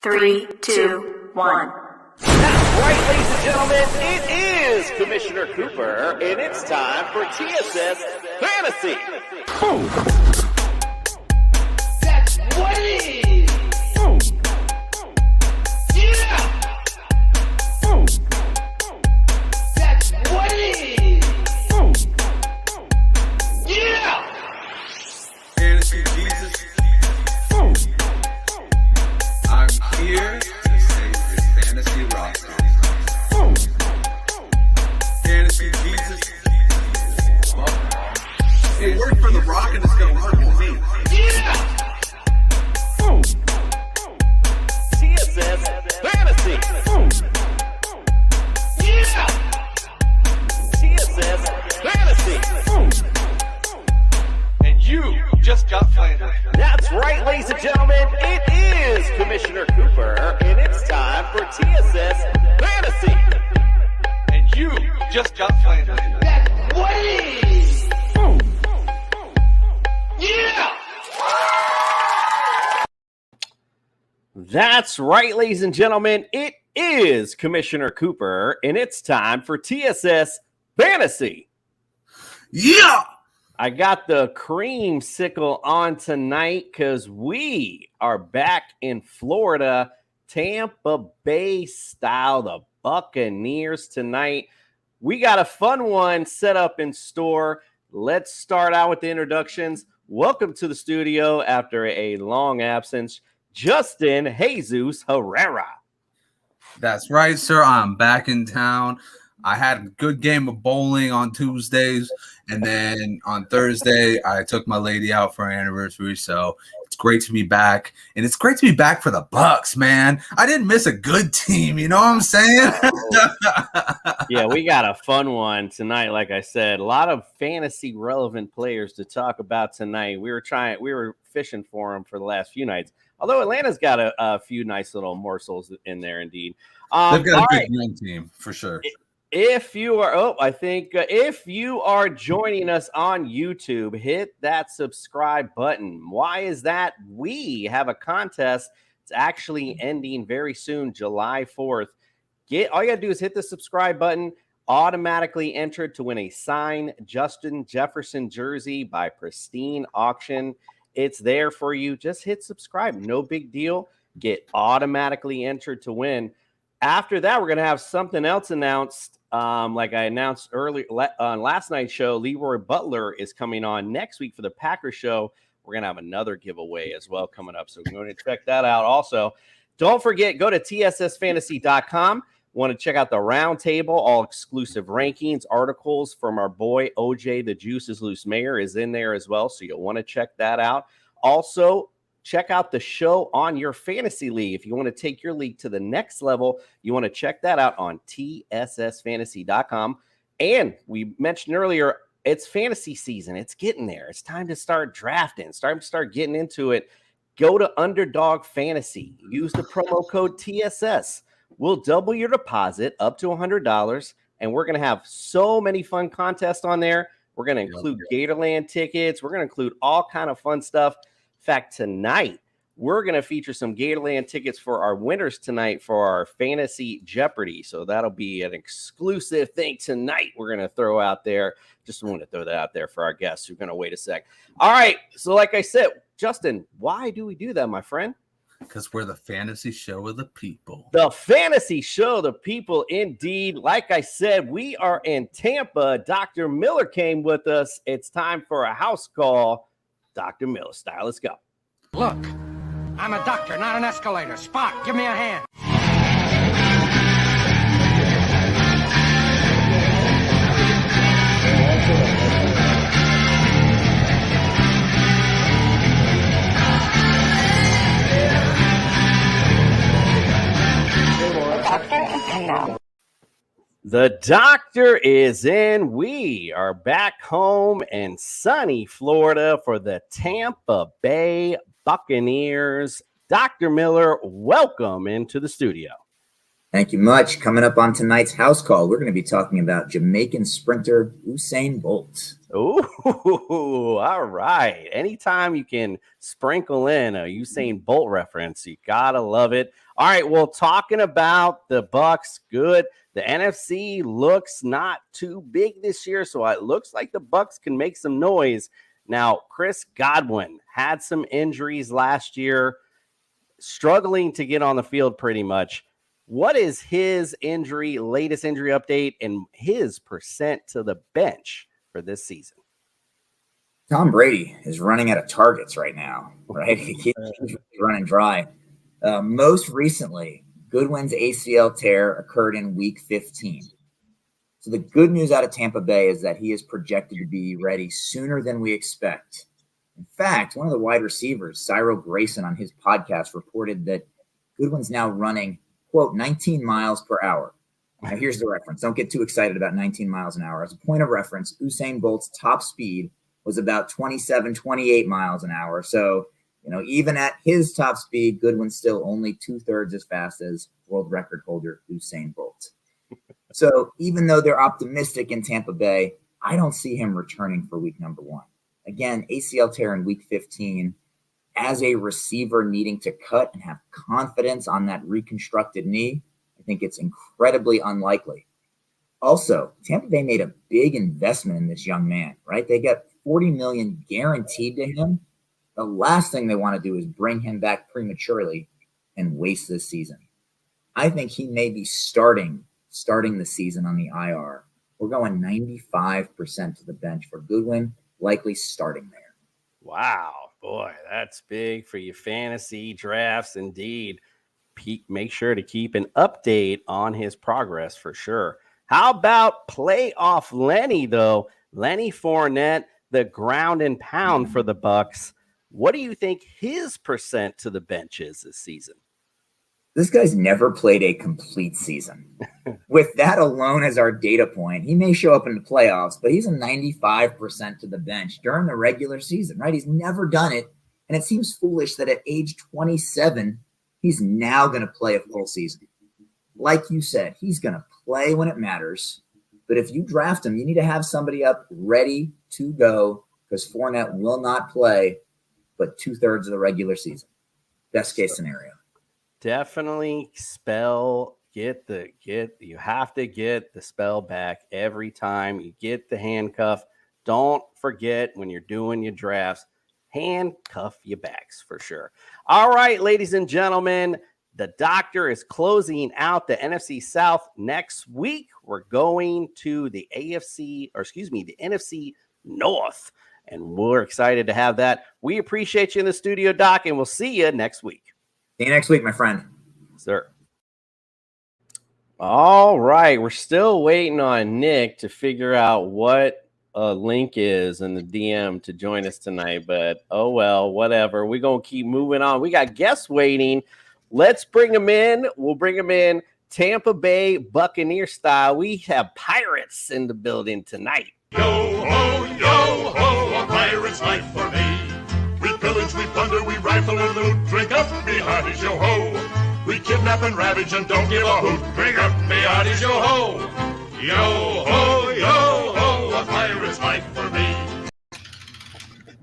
Three, two, one. That's right, ladies and gentlemen. It is Commissioner Cooper, and it's time for TSS Fantasy. Boom. That's what it is. Boom. Yeah. Boom. That's what it is. Boom. Yeah. Fantasy Jesus. Boom. I'm here to save your fantasy roster. Boom. Fantasy Jesus. It worked for The Rock and it's going to work for me. Yeah. Boom. TSS Fantasy. Boom. Yeah. TSS Fantasy. Boom. And you just got flandered. That's right, ladies and gentlemen. It is Commissioner Cooper, and it's time for TSS Fantasy. And you just got flandered. That's what it is. Boom. Yeah. That's right, ladies and gentlemen. It is Commissioner Cooper, and it's time for TSS Fantasy. Yeah. I got the creamsicle on tonight because we are back in Florida, Tampa Bay style, the Buccaneers tonight. We got a fun one set up in store. Let's start out with the introductions. Welcome to the studio after a long absence, Justin Jesus Herrera. That's right, sir. I'm back in town. I had a good game of bowling on Tuesdays, and then on Thursday, I took my lady out for her anniversary. So it's great to be back, and it's great to be back for the Bucs, man. I didn't miss a good team. You know what I'm saying? Yeah, we got a fun one tonight. Like I said, a lot of fantasy relevant players to talk about tonight. We were fishing for them for the last few nights. Although Atlanta's got a few nice little morsels in there, indeed. They've got a right. good young team for sure. If you are, if you are joining us on YouTube, hit that subscribe button. Why is that? We have a contest. It's actually ending very soon, July 4th. All you gotta do is hit the subscribe button, automatically entered to win a signed Justin Jefferson jersey by Pristine Auction. It's there for you. Just hit subscribe. No big deal. Get automatically entered to win. After that, we're going to have something else announced. Like I announced earlier on last night's show, Leroy Butler is coming on next week for the Packers show. We're going to have another giveaway as well coming up. So we're going to check that out. Also, don't forget, go to tssfantasy.com. Want to check out the roundtable, all exclusive rankings, articles from our boy OJ, the Juice is Loose Mayor is in there as well. So you'll want to check that out. Also, check out the show on your fantasy league. If you want to take your league to the next level, you want to check that out on tssfantasy.com. And we mentioned earlier, it's fantasy season. It's getting there. It's time to start drafting. It's time to start getting into it. Go to Underdog Fantasy. Use the promo code TSS. We'll double your deposit up to $100. And we're going to have so many fun contests on there. We're going to include Gatorland tickets. We're going to include all kind of fun stuff. In fact, tonight, we're going to feature some Gatorland tickets for our winners tonight for our Fantasy Jeopardy. So that'll be an exclusive thing tonight we're going to throw out there. Just want to throw that out there for our guests who are going to wait a sec. All right. So like I said, Justin, why do we do that, my friend? Because we're the fantasy show of the people. The fantasy show of the people, indeed. Like I said, we are in Tampa. Dr. Miller came with us. It's time for a house call. Dr. Miller style. Let's go. Look, I'm a doctor, not an escalator. Spock, give me a hand. The doctor is in. We are back home in sunny Florida for the Tampa Bay Buccaneers. Dr. Miller, welcome into the studio. Thank you much. Coming up on tonight's house call, we're going to be talking about Jamaican sprinter Usain Bolt. Ooh, all right. Anytime you can sprinkle in a Usain Bolt reference, you gotta love it. All right, well, talking about the Bucs, good. The NFC looks not too big this year, so it looks like the Bucs can make some noise. Now, Chris Godwin had some injuries last year, struggling to get on the field pretty much. What is his latest injury update, and his percent to the bench for this season? Tom Brady is running out of targets right now, right? He's running dry. Most recently, Goodwin's ACL tear occurred in week 15. So the good news out of Tampa Bay is that he is projected to be ready sooner than we expect. In fact, one of the wide receivers, Cyril Grayson, on his podcast reported that Goodwin's now running, quote, 19 miles per hour. Now, here's the reference. Don't get too excited about 19 miles an hour. As a point of reference, Usain Bolt's top speed was about 27, 28 miles an hour. So, even at his top speed, Goodwin's still only 2/3 as fast as world record holder Usain Bolt. So even though they're optimistic in Tampa Bay, I don't see him returning for week number 1. Again, ACL tear in week 15. As a receiver needing to cut and have confidence on that reconstructed knee, I think it's incredibly unlikely. Also, Tampa Bay made a big investment in this young man, right? They got $40 million guaranteed to him. The last thing they want to do is bring him back prematurely and waste this season. I think he may be starting the season on the IR. We're going 95% to the bench for Goodwin, likely starting there. Wow, boy, that's big for your fantasy drafts indeed. Make sure to keep an update on his progress for sure. How about playoff Lenny, though? Lenny Fournette, the ground and pound for the Bucs. What do you think his percent to the bench is this season? This guy's never played a complete season. With that alone as our data point, he may show up in the playoffs, but he's a 95% to the bench during the regular season, right? He's never done it. And it seems foolish that at age 27, he's now going to play a full season. Like you said, he's going to play when it matters. But if you draft him, you need to have somebody up ready to go because Fournette will not play but 2/3 of the regular season. Best case scenario. Definitely you have to get the spell back every time you get the handcuff. Don't forget when you're doing your drafts, handcuff your backs for sure. All right, ladies and gentlemen, the doctor is closing out the NFC South next week. We're going to the NFC North, and we're excited to have that. We appreciate you in the studio, Doc, and we'll see you next week. See you next week, my friend. Sir. All right. We're still waiting on Nick to figure out what a link is in the DM to join us tonight. But, oh, well, whatever. We're going to keep moving on. We got guests waiting. Let's bring them in. We'll bring them in Tampa Bay Buccaneer style. We have Pirates in the building tonight. Yo ho, a pirate's life for me. We pillage, we plunder, we rifle and loot. Drink up, me hearties, yo ho. We kidnap and ravage and don't give a hoot. Drink up, me hearties, yo ho. Yo ho, a pirate's life for me.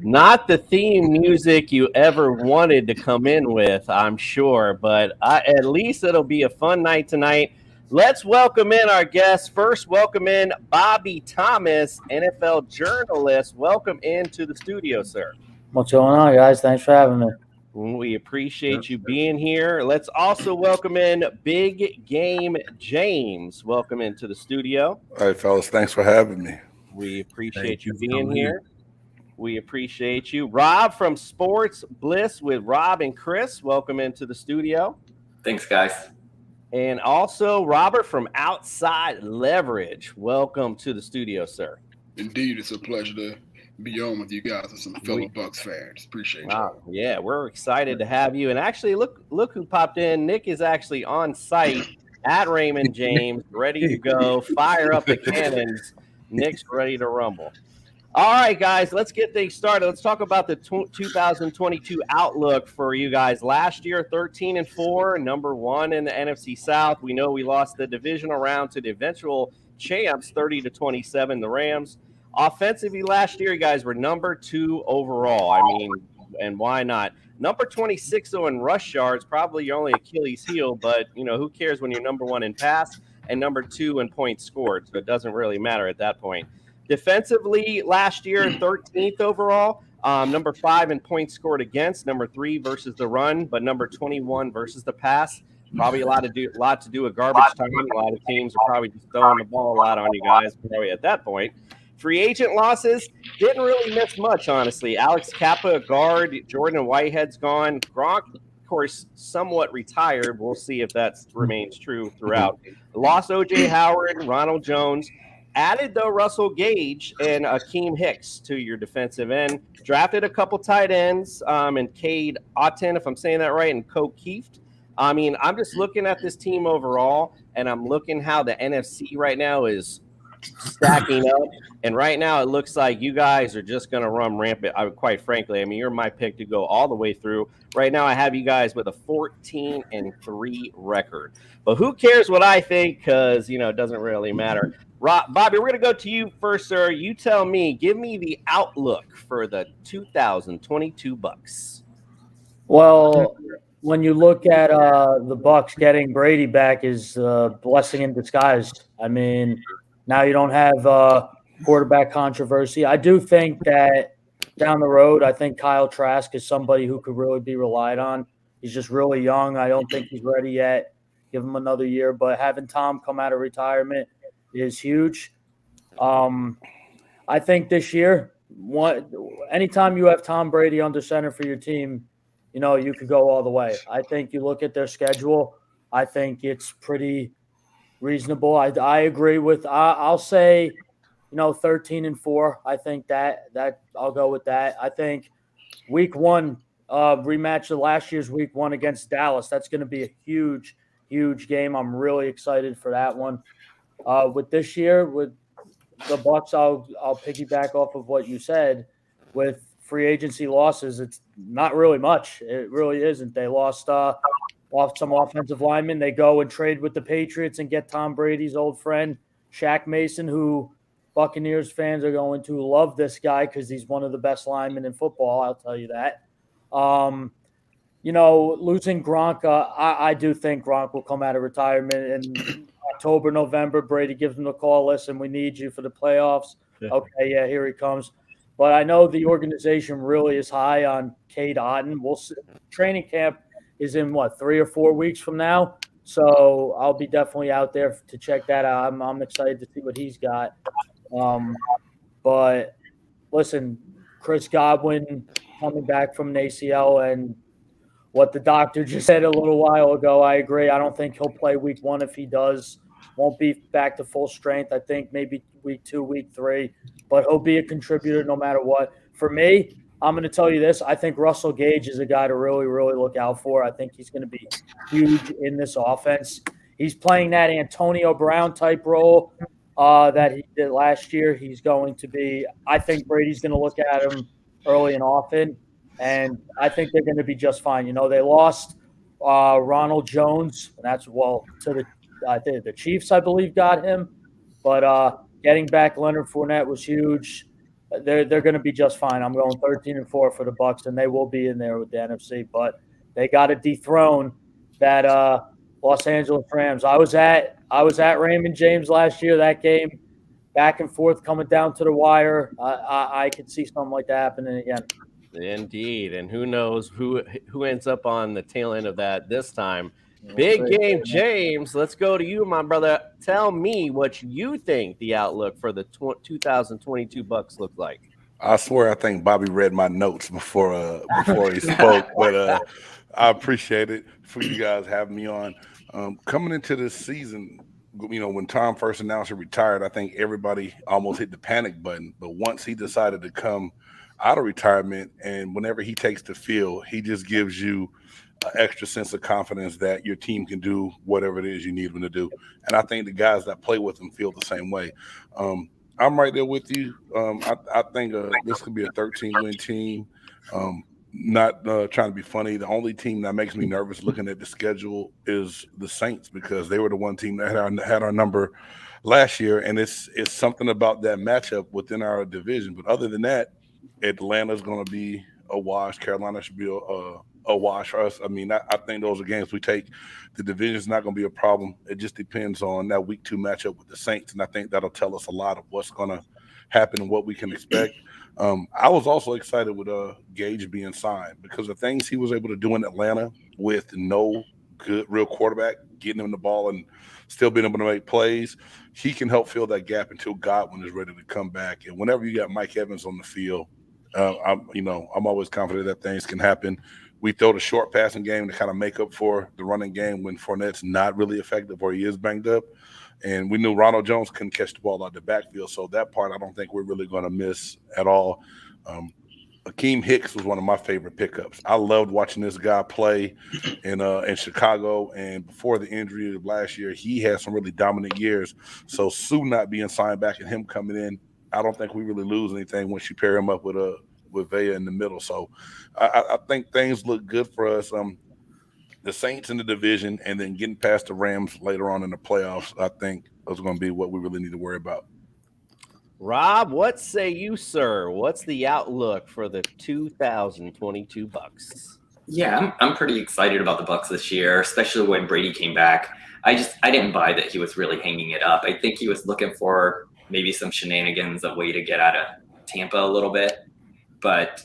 Not the theme music you ever wanted to come in with, I'm sure, but at least it'll be a fun night tonight. Let's welcome in our guests. First, welcome in Bobby Thomas, NFL journalist. Welcome into the studio, sir. What's going on, guys? Thanks for having me. We appreciate you being here. Let's also welcome in Big Game James. Welcome into the studio. All right, fellas. Thanks for having me. We appreciate you being here. We appreciate you. Rob from Sports Bliss with Rob and Chris. Welcome into the studio. Thanks, guys. And also Robert from Outside Leverage. Welcome to the studio, sir. Indeed, it's a pleasure to be on with you guys and some fellow Bucs fans. Appreciate you. Wow. Yeah, we're excited to have you. And actually, look who popped in. Nick is actually on site at Raymond James, ready to go. Fire up the cannons. Nick's ready to rumble. All right, guys, let's get things started. Let's talk about the 2022 outlook for you guys. Last year, 13-4, number one in the NFC South. We know we lost the divisional round to the eventual champs, 30-27, the Rams. Offensively, last year, you guys were number 2 overall. I mean, and why not? Number 26, though, in rush yards, probably your only Achilles heel, but, who cares when you're number 1 in pass and number 2 in points scored? So it doesn't really matter at that point. Defensively, last year, 13th overall. Number 5 in points scored against. Number 3 versus the run, but number 21 versus the pass. Probably a lot to do with garbage time. A lot of teams are probably just throwing the ball a lot on you guys probably at that point. Free agent losses didn't really miss much, honestly. Alex Kappa, guard. Jordan Whitehead's gone. Gronk, of course, somewhat retired. We'll see if that remains true throughout. Lost O.J. Howard, Ronald Jones. Added, though, Russell Gage and Akeem Hicks to your defensive end. Drafted a couple tight ends, and Cade Otton, if I'm saying that right, and Coke Kieft. I mean, I'm just looking at this team overall, and I'm looking how the NFC right now is stacking up. And right now, it looks like you guys are just going to run rampant. Quite frankly, I mean, you're my pick to go all the way through. Right now, I have you guys with a 14-3 record. But who cares what I think? Because, it doesn't really matter. Bobby, we're going to go to you first, sir. You tell me, give me the outlook for the 2022 Bucs. Well, when you look at the Bucs, getting Brady back is a blessing in disguise. I mean, now you don't have quarterback controversy. I do think that down the road, I think Kyle Trask is somebody who could really be relied on. He's just really young. I don't think he's ready yet. Give him another year. But having Tom come out of retirement is huge. I think this year, anytime you have Tom Brady under center for your team, you could go all the way. I think you look at their schedule. I think it's pretty reasonable. I agree with. I'll say, 13-4. I think that I'll go with that. I think Week 1 rematch of last year's Week 1 against Dallas. That's going to be a huge, huge game. I'm really excited for that one. With this year, with the Bucs, I'll piggyback off of what you said. With free agency losses, it's not really much. It really isn't. They lost off some offensive linemen. They go and trade with the Patriots and get Tom Brady's old friend, Shaq Mason, who Buccaneers fans are going to love this guy because he's one of the best linemen in football. I'll tell you that. Losing Gronk, I do think Gronk will come out of retirement in October, November. Brady gives him a call. Listen, we need you for the playoffs. Yeah. Okay, yeah, here he comes. But I know the organization really is high on Cade Otton. We'll see. Training camp is in 3 or 4 weeks from now. So I'll be definitely out there to check that out. I'm excited to see what he's got. But listen, Chris Godwin coming back from an ACL and what the doctor just said a little while ago, I agree. I don't think he'll play Week 1. If he does, won't be back to full strength. I think maybe Week 2, Week 3, but he'll be a contributor no matter what. For me, I'm going to tell you this. I think Russell Gage is a guy to really, really look out for. I think he's going to be huge in this offense. He's playing that Antonio Brown type role that he did last year. He's going to be – I think Brady's going to look at him early and often, and I think they're going to be just fine. They lost Ronald Jones, and that's, to the Chiefs, I believe, got him. But getting back Leonard Fournette was huge. They're going to be just fine. I'm going 13-4 for the Bucs, and they will be in there with the NFC. But they got to dethrone that Los Angeles Rams. I was at Raymond James last year. That game, back and forth, coming down to the wire. I could see something like that happening again. Indeed, and who knows who ends up on the tail end of that this time. Big game, James. Let's go to you, my brother. Tell me what you think the outlook for the 2022 Bucs look like. I swear, I think Bobby read my notes before he spoke, but I appreciate it for you guys having me on. Coming into this season, when Tom first announced he retired, I think everybody almost hit the panic button. But once he decided to come out of retirement, and whenever he takes the field, he just gives you an extra sense of confidence that your team can do whatever it is you need them to do. And I think the guys that play with him feel the same way. I'm right there with you. I think this could be a 13-win team. Not trying to be funny. The only team that makes me nervous looking at the schedule is the Saints because they were the one team that had our number last year, and it's something about that matchup within our division. But other than that, Atlanta's going to be a wash. Carolina should be a wash for us. I mean, I think those are games we take. The division's not going to be a problem. It just depends on that week 2 matchup with the Saints, and I think that'll tell us a lot of what's going to happen and what we can expect. I was also excited with Gage being signed because the things he was able to do in Atlanta with no good real quarterback, getting him the ball and still being able to make plays, he can help fill that gap until Godwin is ready to come back. And whenever you got Mike Evans on the field, I'm always confident that things can happen. We throw the short passing game to kind of make up for the running game when Fournette's not really effective or he is banged up. And we knew Ronald Jones couldn't catch the ball out the backfield. So that part I don't think we're really going to miss at all. Akeem Hicks was one of my favorite pickups. I loved watching this guy play in Chicago. And before the injury of last year, he had some really dominant years. So Sue not being signed back and him coming in, I don't think we really lose anything once you pair him up with Vea in the middle. So I think things look good for us. The Saints in the division and then getting past the Rams later on in the playoffs, I think is going to be what we really need to worry about. Rob, what say you, sir? What's the outlook for the 2022 Bucs? Yeah, I'm pretty excited about the Bucs this year, especially when Brady came back. I didn't buy that he was really hanging it up. I think he was looking for maybe some shenanigans, a way to get out of Tampa a little bit, but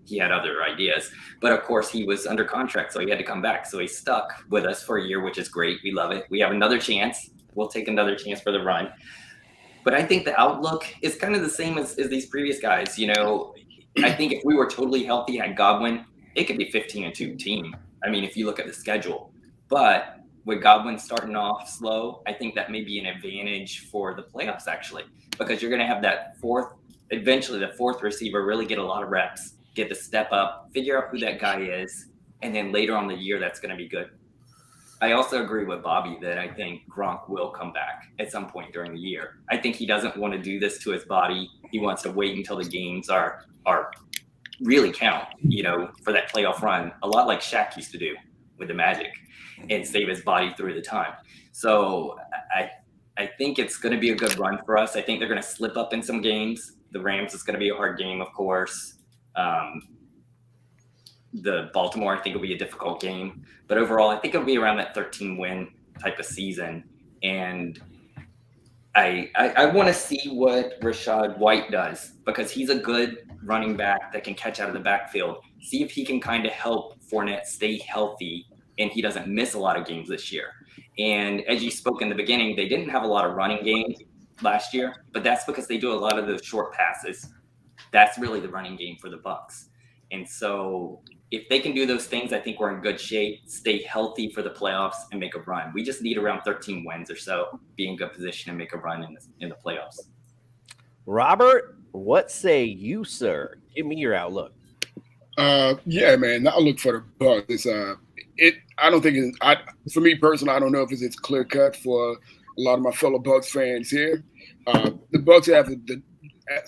he had other ideas. But of course, he was under contract, so he had to come back. So he's stuck with us for a year, which is great. We love it. We have another chance. We'll take another chance for the run. But I think the outlook is kind of the same as these previous guys. You know, I think if we were totally healthy, had Godwin, it could be 15-2 team. I mean, if you look at the schedule. But with Godwin starting off slow, I think that may be an advantage for the playoffs, actually, because you're going to have that eventually the fourth receiver really get a lot of reps, get the step up, figure out who that guy is, and then later on the year, that's going to be good. I also agree with Bobby that I think Gronk will come back at some point during the year. I think he doesn't want to do this to his body. He wants to wait until the games are really count, for that playoff run, a lot like Shaq used to do with the Magic, and save his body through the time. So I think it's going to be a good run for us. I think they're going to slip up in some games. The Rams is going to be a hard game, of course. The Baltimore, I think, will be a difficult game. But overall, I think it'll be around that 13-win type of season. And I want to see what Rachaad White does, because he's a good running back that can catch out of the backfield. See if he can kind of help Fournette stay healthy and he doesn't miss a lot of games this year. And as you spoke in the beginning, they didn't have a lot of running games last year, but that's because they do a lot of those short passes. That's really the running game for the Bucs. And so if they can do those things, I think we're in good shape, stay healthy for the playoffs and make a run. We just need around 13 wins or so, be in good position and make a run in the playoffs. Robert, what say you, sir? Give me your outlook. Yeah, man, the outlook for the Bucs is I don't think for me personally, I don't know if it's clear cut for a lot of my fellow Bucs fans here. The Bucs have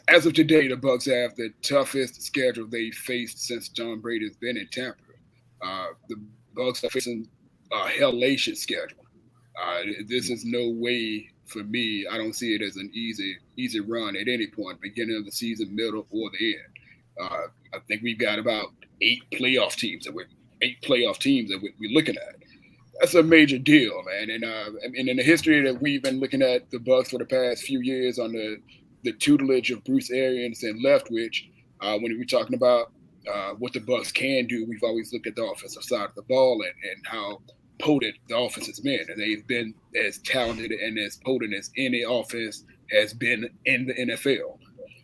as of today, the Bucs have the toughest schedule they faced since John Brady has been in Tampa. The Bucs are facing a hellacious schedule. This is no way for me. I don't see it as an easy run at any point, beginning of the season, middle, or the end. I think we've got about 8 playoff teams that we're looking at. That's a major deal, man. And in the history that we've been looking at the Bucs for the past few years on the tutelage of Bruce Arians and Leftwich, when we're talking about what the Bucs can do, we've always looked at the offensive side of the ball and how potent the offense has been. And they've been as talented and as potent as any offense has been in the NFL.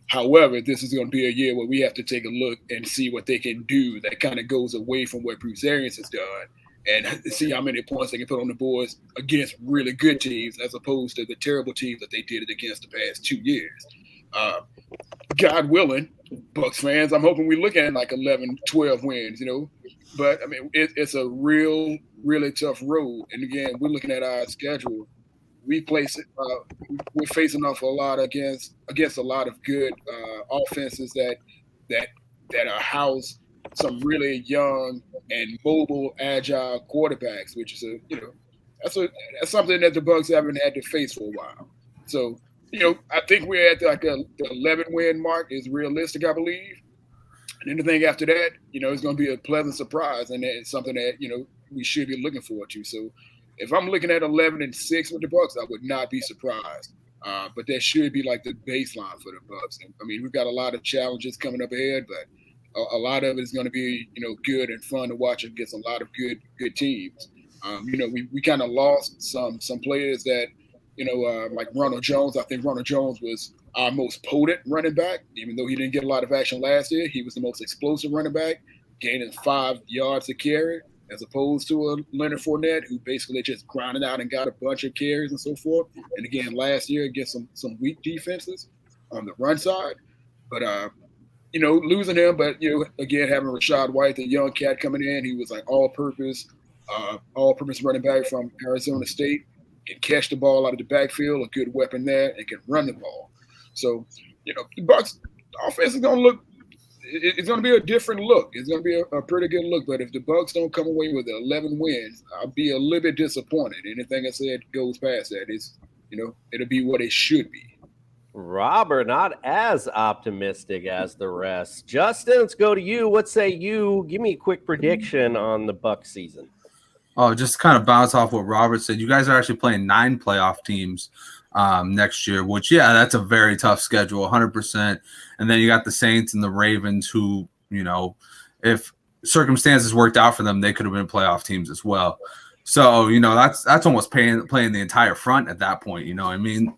However, this is going to be a year where we have to take a look and see what they can do that kind of goes away from what Bruce Arians has done and see how many points they can put on the boards against really good teams as opposed to the terrible teams that they did it against the past 2 years. God willing, Bucs fans, I'm hoping we look at like 11, 12 wins, But, I mean, it's a really tough road. And, again, we're looking at our schedule. we're facing off a lot against a lot of good offenses that are housed some really young and mobile, agile quarterbacks, which is that's something that the Bucs haven't had to face for a while. So I think we're at like the 11-win mark is realistic, I believe. And anything after that, it's going to be a pleasant surprise, and it's something that we should be looking forward to. So, if I'm looking at 11-6 with the Bucs, I would not be surprised. But that should be like the baseline for the Bucs. And, I mean, we've got a lot of challenges coming up ahead, but a lot of it is going to be good and fun to watch against a lot of good teams. We kind of lost some players that like Ronald Jones. I think Ronald Jones was our most potent running back, even though he didn't get a lot of action last year. He was the most explosive running back, gaining 5 yards a carry, as opposed to a Leonard Fournette, who basically just grinded out and got a bunch of carries and so forth. And again, last year against some weak defenses on the run side. But losing him, but again, having Rashad White, the young cat coming in, he was like all-purpose running back from Arizona State. Can catch the ball out of the backfield, a good weapon there, and can run the ball. So, the Bucs offense is going to look – it's going to be a different look. It's going to be a pretty good look. But if the Bucs don't come away with 11 wins, I'll be a little bit disappointed. Anything I said goes past that. It'll be what it should be. Robert, not as optimistic as the rest. Justin, let's go to you. What say you? Give me a quick prediction on the Bucs season. Oh, just kind of bounce off what Robert said. You guys are actually playing 9 playoff teams next year, which, that's a very tough schedule, 100%. And then you got the Saints and the Ravens who, if circumstances worked out for them, they could have been playoff teams as well. So, that's almost playing the entire front at that point, you know what I mean?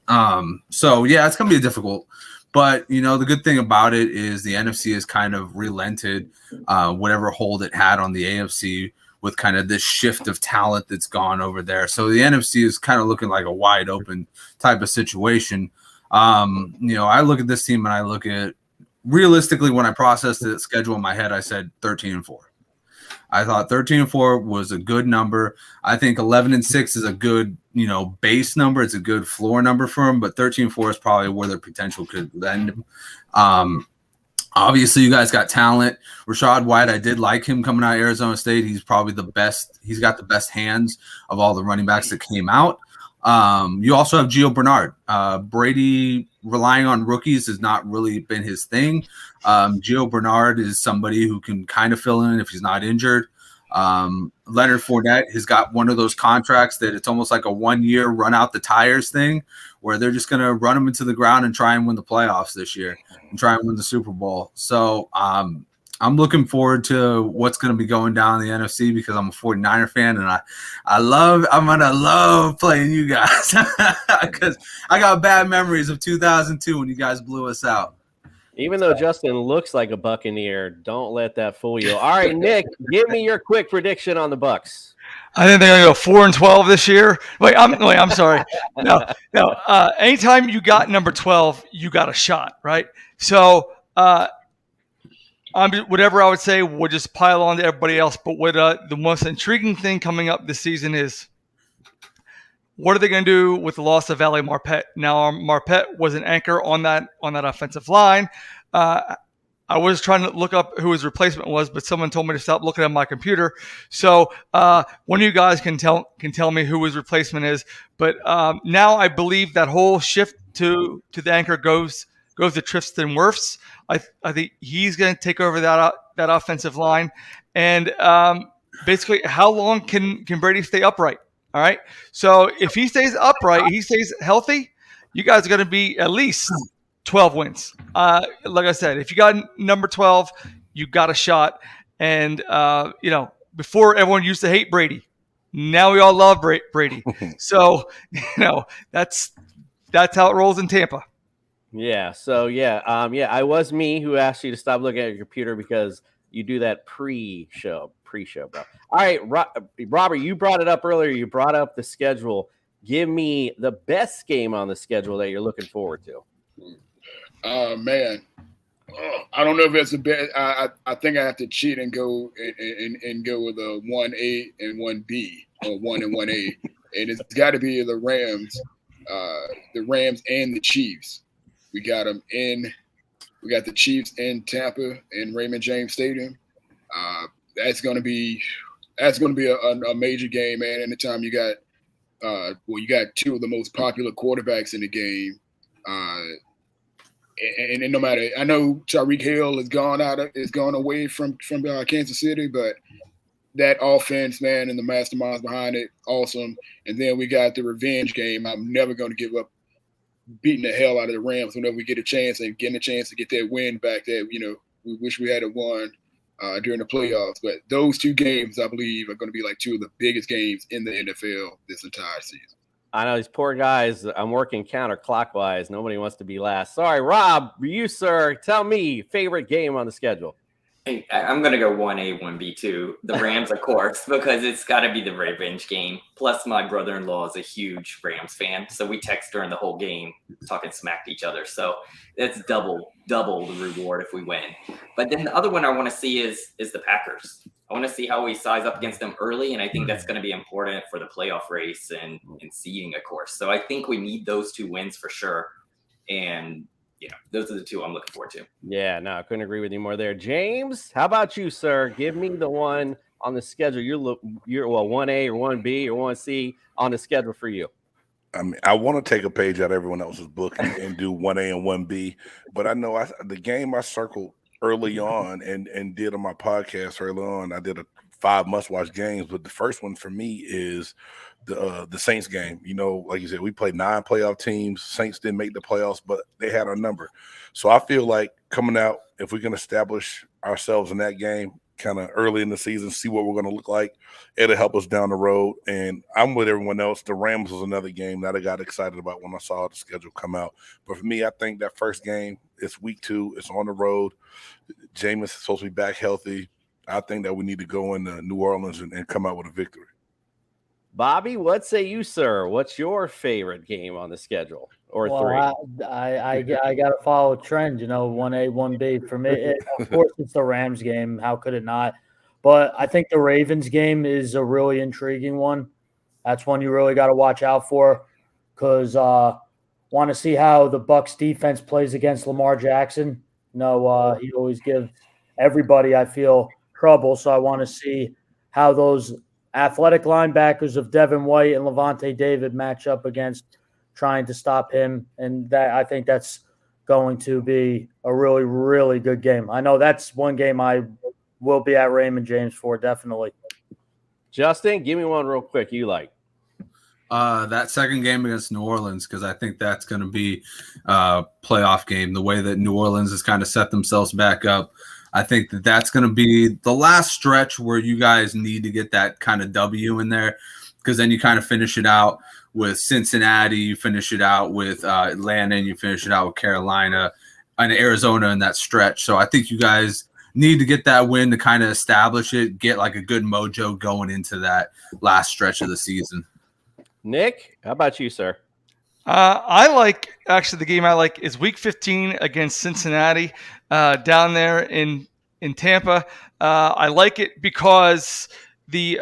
So, it's going to be difficult. But, the good thing about it is the NFC has kind of relented whatever hold it had on the AFC with kind of this shift of talent that's gone over there. So the NFC is kind of looking like a wide open type of situation. I look at this team and I look at realistically when I processed the schedule in my head, I said 13-4. I thought 13-4 was a good number. I think 11-6 is a good, base number. It's a good floor number for them, but 13-4 is probably where their potential could end. Obviously, you guys got talent. Rashad White, I did like him coming out of Arizona State. He's probably the best. He's got the best hands of all the running backs that came out. You also have Gio Bernard. Brady relying on rookies has not really been his thing. Gio Bernard is somebody who can kind of fill in if he's not injured. Leonard Fournette has got one of those contracts that it's almost like a 1-year run out the tires thing where they're just going to run him into the ground and try and win the playoffs this year and try and win the Super Bowl. So I'm looking forward to what's going to be going down in the NFC because I'm a 49er fan and I'm going to love playing you guys because I got bad memories of 2002 when you guys blew us out. Even though Justin looks like a Buccaneer, don't let that fool you. All right, Nick, give me your quick prediction on the Bucs. I think they're going to go 4-12 this year. I'm sorry. No. Anytime you got number 12, you got a shot, right? So, whatever I would say, we'll just pile on to everybody else. But what the most intriguing thing coming up this season is, what are they going to do with the loss of Ali Marpet? Now, Marpet was an anchor on that offensive line. I was trying to look up who his replacement was, but someone told me to stop looking at my computer. So one of you guys can tell me who his replacement is. But now I believe that whole shift to the anchor goes to Tristan Wirfs. I think he's going to take over that offensive line. And basically, how long can Brady stay upright? All right. So if he stays upright, he stays healthy, you guys are going to be at least 12 wins. Like I said, if you got number 12, you got a shot. And, before everyone used to hate Brady. Now we all love Brady. So, that's how it rolls in Tampa. Yeah. So, I was me who asked you to stop looking at your computer because you do that pre-show, bro. All right, Robert, you brought it up earlier. You brought up the schedule. Give me the best game on the schedule that you're looking forward to. Man. I don't know if it's a best. I think I have to cheat and go and go with a 1A and 1B or 1 and 1A. And it's got to be the Rams the Rams and the Chiefs. We got them in. We got the Chiefs in Tampa in Raymond James Stadium. That's going to be a major game, man. Anytime you got you got two of the most popular quarterbacks in the game, and no matter, I know Tyreek Hill is gone away from Kansas City, but that offense, man, and the masterminds behind it, awesome. And then we got the revenge game. I'm never going to give up beating the hell out of the Rams whenever we get a chance and getting a chance to get that win back that, we wish we had won during the playoffs. But those two games, I believe, are going to be like two of the biggest games in the NFL this entire season. I know these poor guys. I'm working counterclockwise. Nobody wants to be last. Sorry, Rob, you, sir, tell me favorite game on the schedule. Hey, I'm going to go 1A, 1B too. The Rams, of course, because it's got to be the revenge game. Plus, my brother-in-law is a huge Rams fan, so we text during the whole game, talking smack to each other. So it's double the reward if we win. But then the other one I want to see is the Packers. I want to see how we size up against them early, and I think that's going to be important for the playoff race and seeding, of course. So I think we need those two wins for sure. And those are the two I'm looking forward to. Yeah, no, I couldn't agree with you more there. James, how about you, sir? Give me the one on the schedule. You're 1A or 1B or 1C on the schedule for you. I mean, I want to take a page out of everyone else's book and do 1A and 1B, but I know the game I circled early on and did on my podcast early on, I did 5 must-watch games, but the first one for me is the Saints game. Like you said, we played 9 playoff teams. Saints didn't make the playoffs, but they had our number. So I feel like coming out, if we can establish ourselves in that game kind of early in the season, see what we're going to look like, it'll help us down the road. And I'm with everyone else. The Rams was another game that I got excited about when I saw the schedule come out. But for me, I think that first game, it's week 2. It's on the road. Jameis is supposed to be back healthy. I think that we need to go into New Orleans and come out with a victory. Bobby, what say you, sir? What's your favorite game on the schedule? Or 3? I got to follow trend, 1A, 1B. For me, of course, it's the Rams game. How could it not? But I think the Ravens game is a really intriguing one. That's one you really got to watch out for because want to see how the Bucs defense plays against Lamar Jackson. He always gives everybody, I feel, trouble. So I want to see how those athletic linebackers of Devin White and Levante David match up against trying to stop him. And that I think that's going to be a really, really good game. I know that's one game I will be at Raymond James for, definitely. Justin, give me one real quick you like. That second game against New Orleans, because I think that's going to be a playoff game. The way that New Orleans has kind of set themselves back up, I think that that's going to be the last stretch where you guys need to get that kind of W in there, because then you kind of finish it out with Cincinnati, you finish it out with Atlanta, and you finish it out with Carolina and Arizona in that stretch. So I think you guys need to get that win to kind of establish it, get like a good mojo going into that last stretch of the season. Nick, how about you, sir? The game I like is Week 15 against Cincinnati down there in Tampa. I like it because the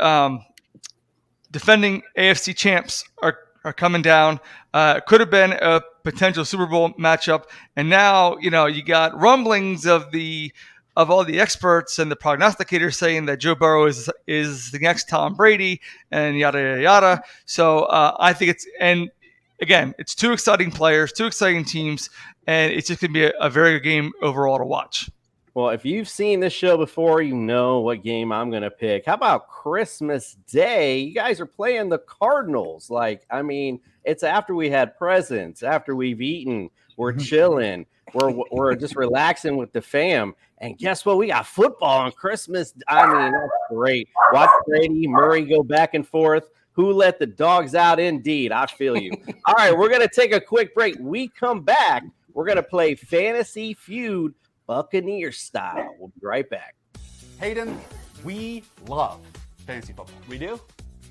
defending AFC champs are coming down. It could have been a potential Super Bowl matchup, and now you got rumblings of all the experts and the prognosticators saying that Joe Burrow is the next Tom Brady and yada, yada, yada. So I think it's 2 exciting players, 2 exciting teams, and it's just going to be a very good game overall to watch. Well, if you've seen this show before, you know what game I'm going to pick. How about Christmas Day? You guys are playing the Cardinals. It's after we had presents, after we've eaten, we're chilling. We're just relaxing with the fam. And guess what? We got football on Christmas. That's great. Watch Brady, Murray go back and forth. Who let the dogs out? Indeed. I feel you. All right, we're going to take a quick break. We come back. We're going to play Fantasy Feud Buccaneer style. We'll be right back. Hayden, we love fantasy football. We do?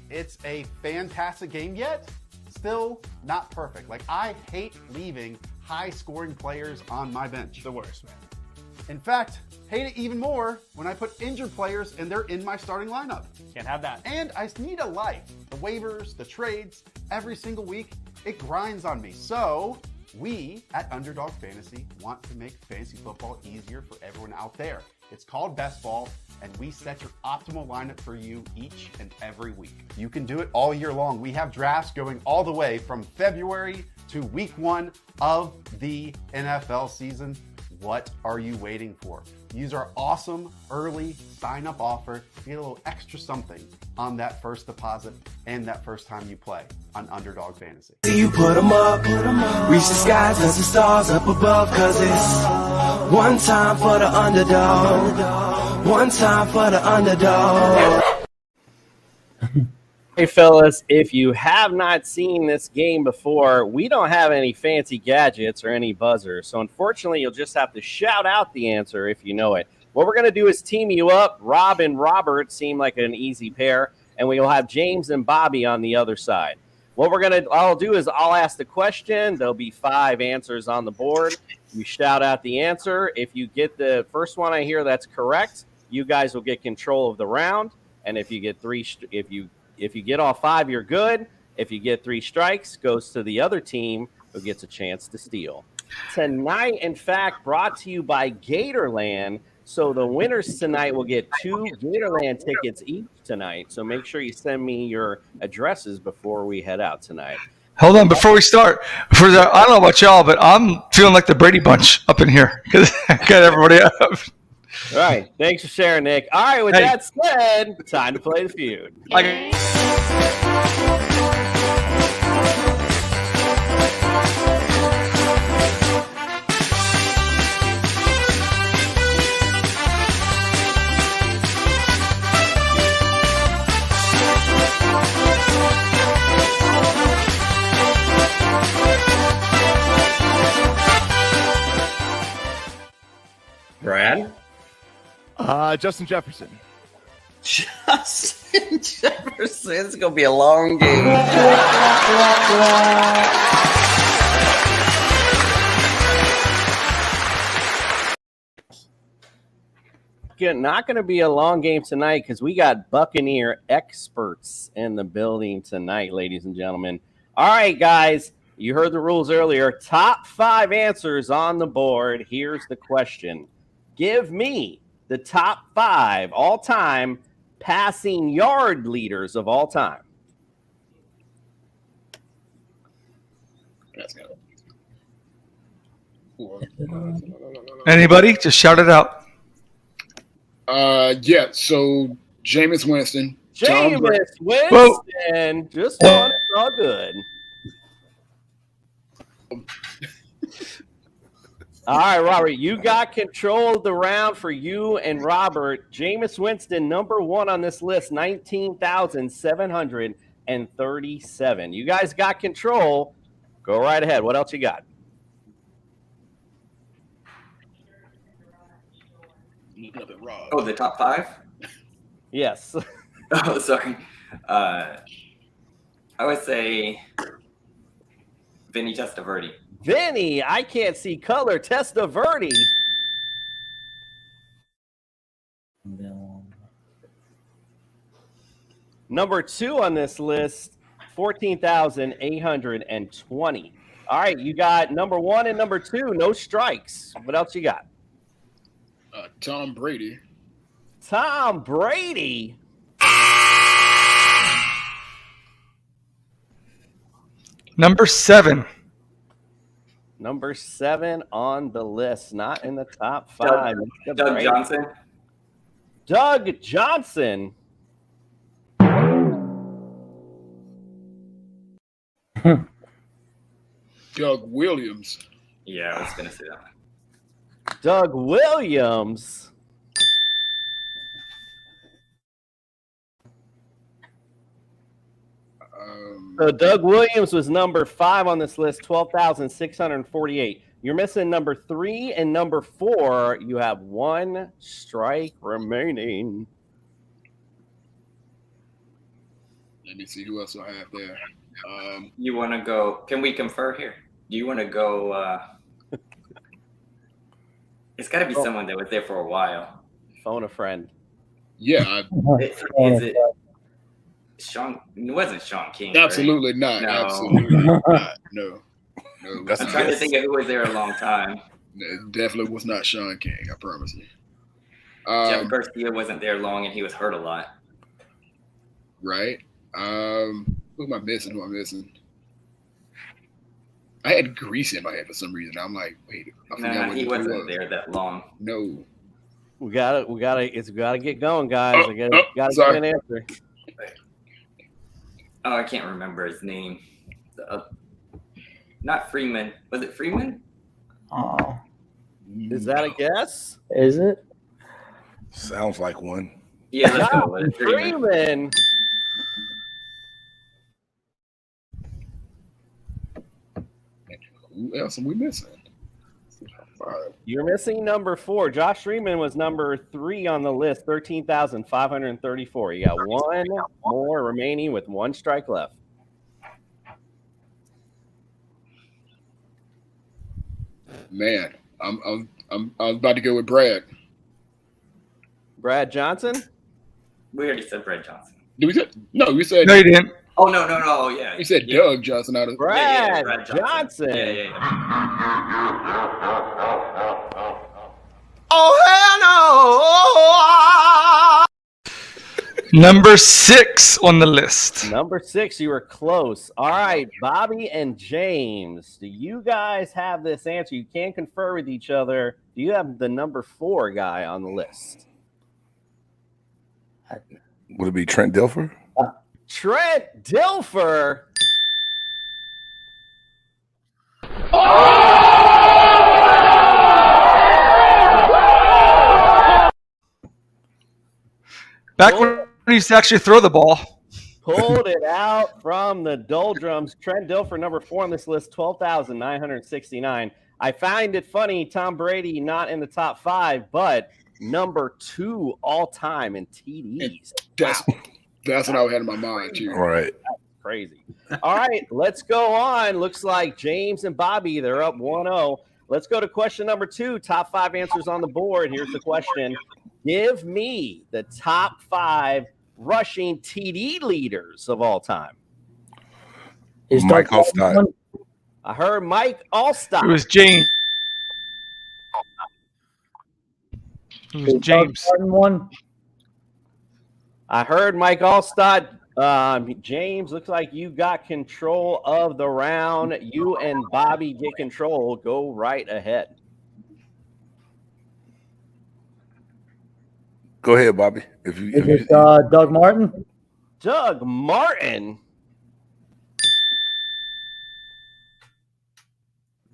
It's a fantastic game, yet still not perfect. I hate leaving high-scoring players on my bench. The worst, man. In fact, hate it even more when I put injured players and they're in my starting lineup. Can't have that. And I need a life. The waivers, the trades, every single week, it grinds on me. So we at Underdog Fantasy want to make fantasy football easier for everyone out there. It's called Best Ball, and we set your optimal lineup for you each and every week. You can do it all year long. We have drafts going all the way from February to week 1 of the NFL season. What are you waiting for? Use our awesome early sign-up offer to get a little extra something on that first deposit and that first time you play on Underdog Fantasy. You put 'em up, reach the skies as the stars up above, 'cause it's one time for the underdog, one time for the underdog. Hey, fellas, if you have not seen this game before, we don't have any fancy gadgets or any buzzers. So unfortunately, you'll just have to shout out the answer if you know it. What we're going to do is team you up. Rob and Robert seem like an easy pair, and we'll have James and Bobby on the other side. I'll do is I'll ask the question. There'll be 5 answers on the board. You shout out the answer. If you get the first one I hear that's correct, you guys will get control of the round. And if you get if you get all 5, you're good. If you get 3 strikes, goes to the other team who gets a chance to steal. Tonight, in fact, brought to you by Gatorland. So the winners tonight will get 2 Gatorland tickets each tonight. So make sure you send me your addresses before we head out tonight. Hold on, before we start, I don't know about y'all, but I'm feeling like the Brady Bunch up in here because I got everybody up. All right. Thanks for sharing, Nick. All right. With that said, time to play the feud. Brad? Justin Jefferson. Justin Jefferson. It's going to be a long game. Not going to be a long game tonight because we got Buccaneer experts in the building tonight, ladies and gentlemen. All right, guys, you heard the rules earlier. Top 5 answers on the board. Here's the question. Give me the top 5 all-time passing yard leaders of all time. Anybody? Just shout it out. Yeah, so Jameis Winston. Jameis Winston. Just on it, all good. All right, Robert, you got control of the round for you and Robert. Jameis Winston, number 1 on this list, 19,737. You guys got control. Go right ahead. What else you got? Oh, the top 5? Yes. Oh, sorry. I would say Vinny Testaverde. Vinny, I can't see color. Testaverde. Number 2 on this list, 14,820. All right, you got number 1 and number 2, no strikes. What else you got? Tom Brady. Tom Brady. Number 7. Number 7 on the list, not in the top 5. Doug Johnson. Doug Johnson. Doug Williams. Yeah, I was going to say that one. Doug Williams. So Doug Williams was number 5 on this list, 12,648. You're missing number 3 and number 4. You have 1 strike remaining. Let me see who else I have there. You want to go? Can we confer here? Do you want to go? It's got to be someone that was there for a while. Phone a friend. Yeah. Is it Sean? It wasn't Sean King. Absolutely right? not. No. Absolutely not. No. That's I'm trying to think of who was there a long time. It definitely was not Sean King. I promise you. Jeff Garcia wasn't there long, and he was hurt a lot. Right. Who am I missing? I had Grease in my head for some reason. I'm like, wait, I forgot Nah, what he it wasn't was. there that long. No. We gotta get going, guys. I gotta get sorry. an answer. Oh, I can't remember his name. Not Freeman. Was it Freeman? Oh, Is that a guess? is it? Sounds like one. Yeah, let's go with it. Freeman. Who else are we missing? You're missing number 4. Josh Freeman was number 3 on the list, 13,534. You got one more remaining with one strike left. Man, I'm about to go with Brad. Brad Johnson? We already said Brad Johnson. Did we say no? We said No, you didn't. Oh no, yeah. We said Doug Johnson out of Brad, Brad Johnson. Yeah. Oh, hell no! Number 6 on the list. Number 6, you were close. All right, Bobby and James, do you guys have this answer? You can confer with each other. Do you have the number 4 guy on the list? Would it be Trent Dilfer? Trent Dilfer. Back when he used to actually throw the ball. Pulled it out from the doldrums. Trent Dilfer, number 4 on this list, 12,969. I find it funny, Tom Brady not in the top 5, but number 2 all time in TDs. That's what I had in my mind too. Right. That's crazy. All right, let's go on. Looks like James and Bobby, they're up 1-0. Let's go to question number 2. Top 5 answers on the board. Here's the question. Give me the top 5 rushing TD leaders of all time. Mike Allstott. I heard Mike Allstott. It was James. It was James. One. I heard Mike Allstott. James, looks like you got control of the round. You and Bobby get control. Go right ahead. Go ahead, Bobby. If you Doug Martin? Doug Martin.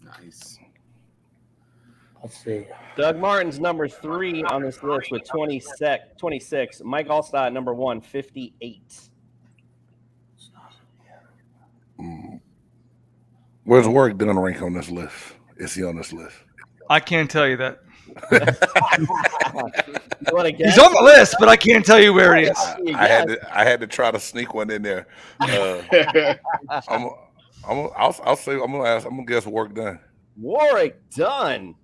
Nice. Let's see. Doug Martin's number 3 on this list with 26. Mike Allstott, number 1, 58. Where's Work done rank on this list? Is he on this list? I can't tell you that. You want to guess? He's on the list, but I can't tell you where it is. I had to try to sneak one in there. I'm gonna guess Work done. Warwick Dunn.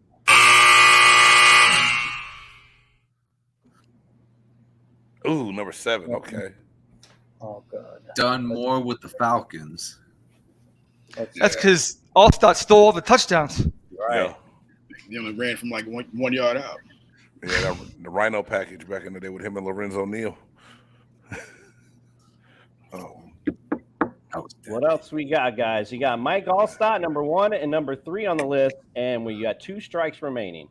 Ooh, number 7. Okay. Oh god. Done more with the Falcons. That's because Allstott stole all the touchdowns. Right. Yeah. He only ran from like one yard out. Yeah, the Rhino package back in the day with him and Lorenzo Neal. What else we got, guys? You got Mike Allstott, number 1 and number 3 on the list, and we got 2 strikes remaining.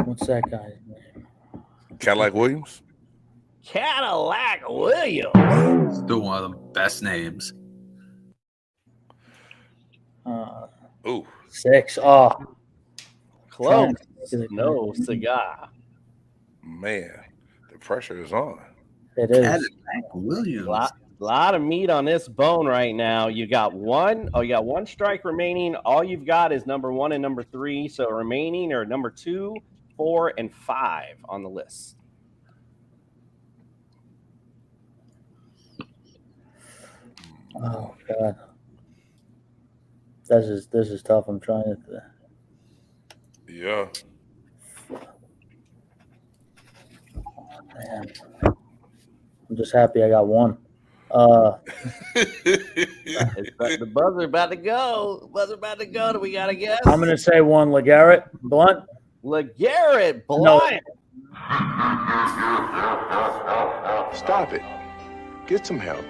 What's that guy's name? Cadillac Williams. Cadillac Williams. Still one of the best names. Ooh. 6. Oh. Close. No cigar. Man, the pressure is on. It is. Cadillac Williams. Lot of meat on this bone right now. You got one strike remaining. All you've got is number 1 and number 3. So remaining are number 2, 4, and 5 on the list. Oh god. This is tough. I'm trying to. Yeah. Man. I'm just happy I got one. The buzzer about to go. Buzzer about to go. Do we got a guess? I'm going to say one. LeGarrette Blunt. LeGarrette Blunt. No. Stop it. Get some help.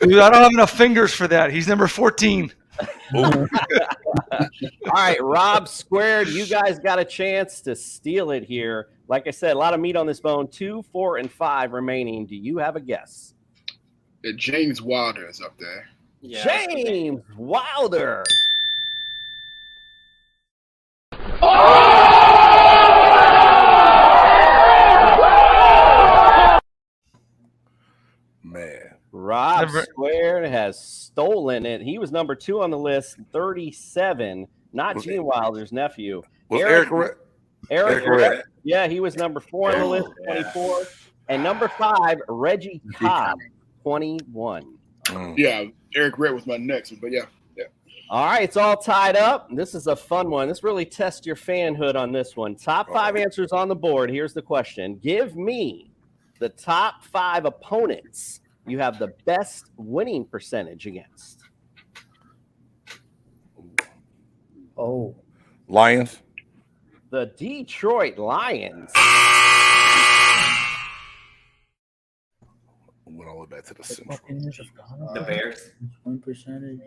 Dude, I don't have enough fingers for that. He's number 14. All right, Rob Squared, you guys got a chance to steal it here. Like I said, a lot of meat on this bone. 2, 4, and 5 remaining. Do you have a guess? James Wilder is up there. Yeah, James Wilder. Man. Rob Squared has stolen it. He was number 2 on the list, 37. Not Gene Wilder's nephew. Was Eric Red? Yeah, he was number 4 on the list, 24. And number 5, Reggie Cobb, 21. Yeah, Eric Red was my next one, but yeah. All right, it's all tied up. This is a fun one. This really tests your fanhood on this one. Top 5 answers on the board. Here's the question. Give me the top 5 opponents you have the best winning percentage against. Oh. Lions. The Detroit Lions. Went all the way back to the Central. The Bears. Win percentage.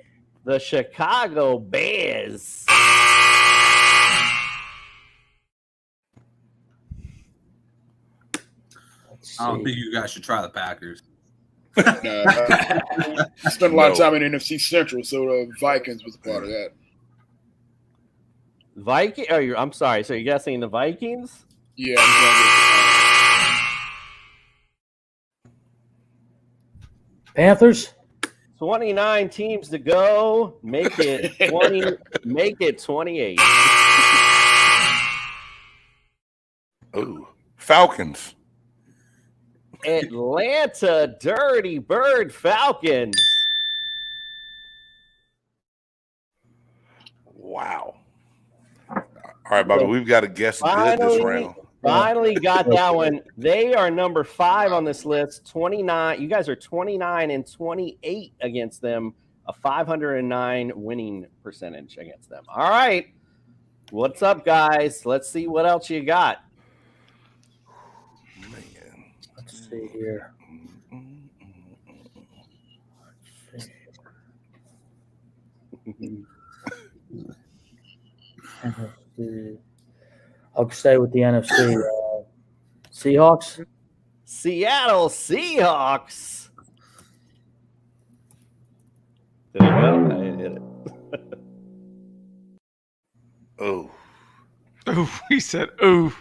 The Chicago Bears. I don't think you guys should try the Packers. I spent a lot of time in NFC Central, so the Vikings was a part of that. Viking? Oh, I'm sorry. So you're guessing the Vikings? Yeah, I'm Panthers. 29 teams to go. Make it 20. Make it 28. Oh, Falcons. Atlanta Dirty Bird Falcons. Wow. All right, Bobby, we've got to guess good this round. Finally got that one. They are number 5 on this list. 29. You guys are 29 and 28 against them. A 509 winning percentage against them. All right. What's up, guys? Let's see what else you got. Let's see here. I'll stay with the NFC. Seahawks. Seattle Seahawks. Did it go? I didn't hit it. Oh. Oof. He said oof.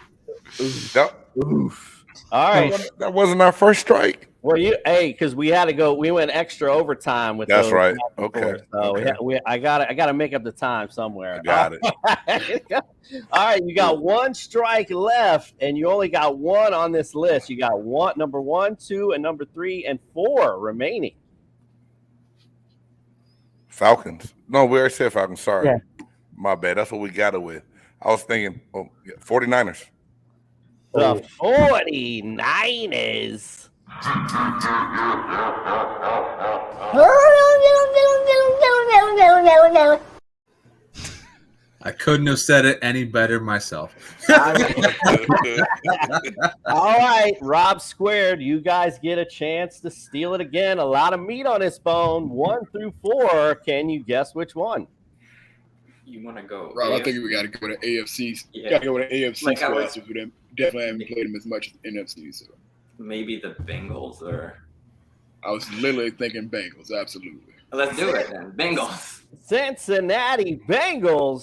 Oof. All right. That wasn't our first strike. Well, because we had to go. We went extra overtime with. That's those right. Okay. So okay. I got to make up the time somewhere. Got it. All right, you got 1 strike left, and you only got 1 on this list. You got number 1, 2, and number 3 and 4 remaining. Falcons. No, we already said Falcons. Sorry. Yeah. My bad. That's what we got it with. I was thinking 49ers. The 49ers. I couldn't have said it any better myself. All right, Rob Squared, you guys get a chance to steal it again. A lot of meat on this bone. 1 through 4. Can you guess which one? You want to go? Rob, I think we got to go to AFC. Yeah. Got to go with an AFC Like I squad was- since we definitely haven't played them as much as NFC. So Maybe the Bengals or. I was literally thinking Bengals. Absolutely. Let's do it then. Bengals. Cincinnati Bengals.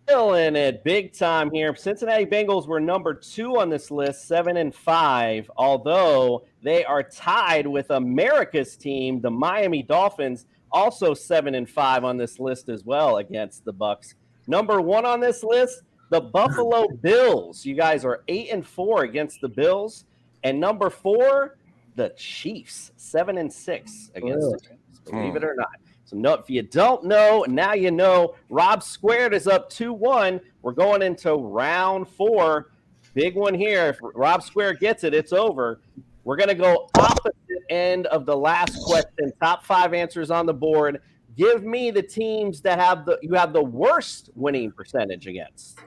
Killing it big time here. Cincinnati Bengals were number 2 on this list, 7 and 5, although they are tied with America's team, the Miami Dolphins, also 7 and 5 on this list as well against the Bucs. Number 1 on this list, the Buffalo Bills. You guys are 8-4 against the Bills. And number 4, the Chiefs, 7-6 against the Chiefs, believe it or not. So no, if you don't know, now you know. Rob Squared is up 2-1. We're going into round 4. Big one here. If Rob Squared gets it, it's over. We're going to go opposite end of the last question. Top 5 answers on the board. Give me the teams that have the worst winning percentage against.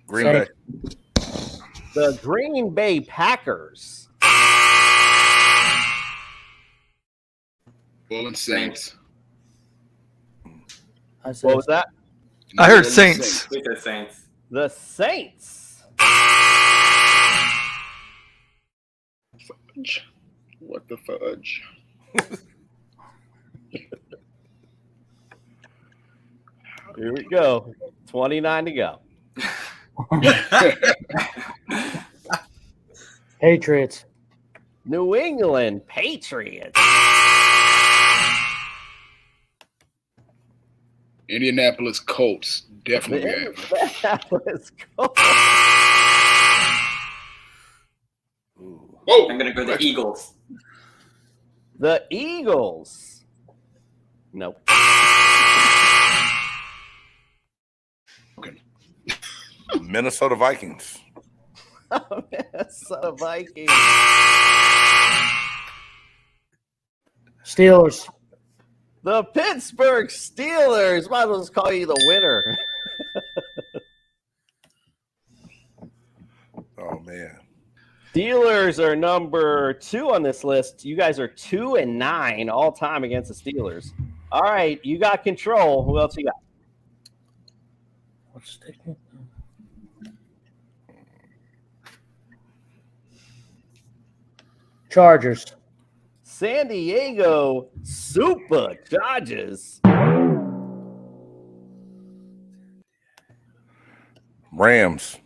Green Bay. The Green Bay Packers. New Orleans Saints. What was that? I heard Saints. We said Saints. The Saints. Fudge. What the fudge? Here we go. 29 to go. Patriots. New England Patriots. Indianapolis Colts. Definitely have. Indianapolis Colts. Whoa. I'm going to go the Eagles. The Eagles. Nope. Minnesota Vikings. Minnesota Vikings. Steelers. The Pittsburgh Steelers. Might as well just call you the winner. Oh, man. Steelers are number 2 on this list. You guys are 2-9 all time against the Steelers. All right, you got control. Who else you got? Chargers. San Diego Superchargers. Rams.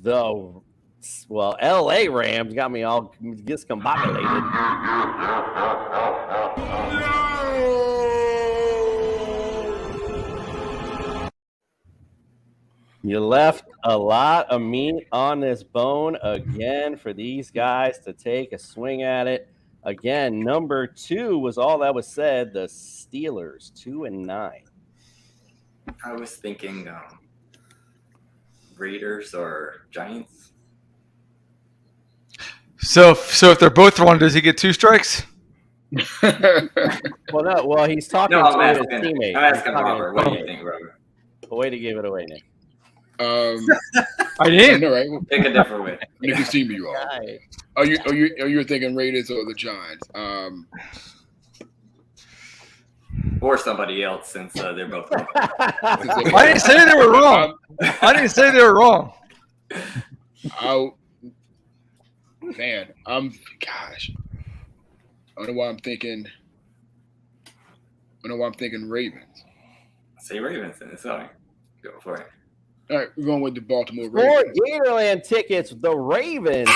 LA Rams got me all discombobulated. You left a lot of meat on this bone again for these guys to take a swing at it. Again, number 2 was all that was said. The Steelers, 2-9. I was thinking Raiders or Giants. So if they're both wrong, does he get 2 strikes? Well, he's talking No, to I'm his asking, teammate. I'm asking He's talking Robert. to What his do you teammate. think, Robert? Way to give it away, Nick. I did. All right. Take a different way. Nick has seen me wrong. Are you thinking Raiders or the Giants? Or somebody else, since they're both wrong. I didn't say they were wrong. I didn't say they were wrong. Gosh. I don't know why I'm thinking Ravens. Say Ravens, then it's fine. Go for it. All right, we're going with the Baltimore 4 Ravens. Gatorland tickets. The Ravens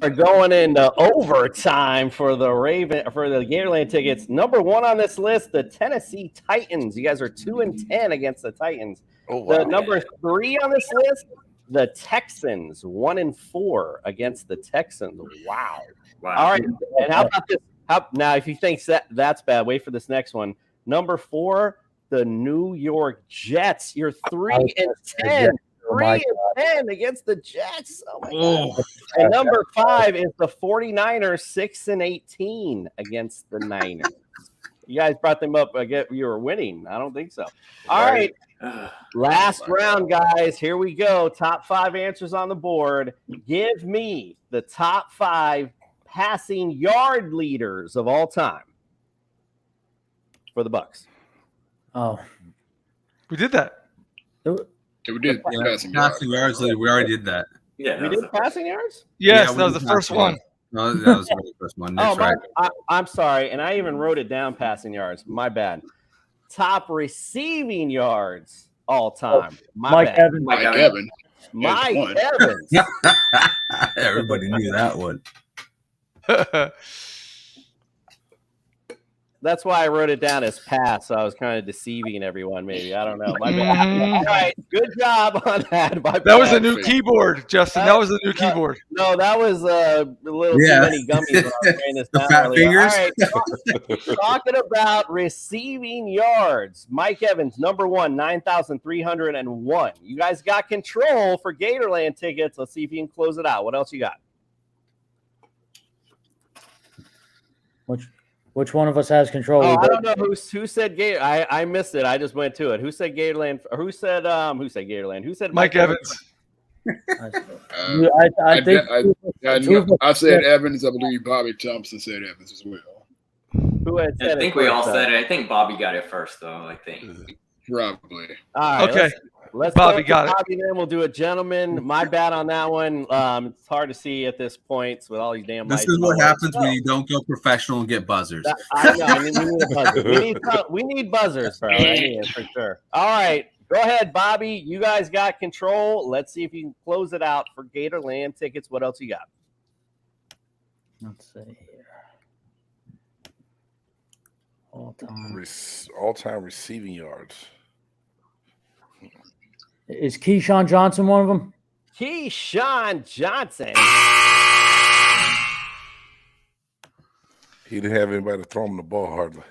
are going into overtime for the Gatorland tickets. Number 1 on this list, the Tennessee Titans. You guys are 2-10 against the Titans. Oh, wow. The number 3 on this list, the Texans, 1-4 against the Texans. Wow. All right, and how about this? Now, if you think that's bad, wait for this next one. Number 4, the New York Jets. You're 3-10. 3-10 against the Jets. Oh my God. And number 5 is the 49ers, 6-18 against the Niners. You guys brought them up. I get you were winning. I don't think so. All right. Last round, guys. Here we go. Top 5 answers on the board. Give me the top 5 passing yard leaders of all time for the Bucs. Oh, we did that. We did passing yards. We already did that. Yeah, we did passing yards. Yes, that was the first one. No, that was the first one. That's right. I'm sorry, and I even wrote it down. Passing yards. My bad. Top receiving yards all time. Mike Evans. Mike Evans. Everybody knew that one. That's why I wrote it down as pass. So I was kind of deceiving everyone. Maybe I don't know. My bad. All right, good job on that. That was a new keyboard, Justin. That was a new keyboard. No, that was a little too many gummies when I was writing this down fat earlier. fingers. All right, talking about receiving yards. Mike Evans, number 1, 9,301. You guys got control for Gatorland tickets. Let's see if you can close it out. What else you got? Which one of us has control? Oh, I don't know who said Gator. I missed it. I just went to it. Who said Gatorland? Or who said Gatorland? Who said Mike Evans? I think I said Evans. I believe Bobby Thompson said Evans as well. Who had said I think we all said it. I think Bobby got it first, though. I think probably. All right, okay. Let's Bobby go got it. Bobby, then we'll do it, gentlemen. My bad on that one. It's hard to see at this point with all these damn lights. This is what happens when you don't go professional and get buzzers. I know. I mean, we need a buzzer. We need buzzers, bro. I need it for sure. All right. Go ahead, Bobby. You guys got control. Let's see if you can close it out for Gatorland tickets. What else you got? Let's see here. All-time receiving yards. Is Keyshawn Johnson one of them? Keyshawn Johnson. He didn't have anybody to throw him the ball hardly.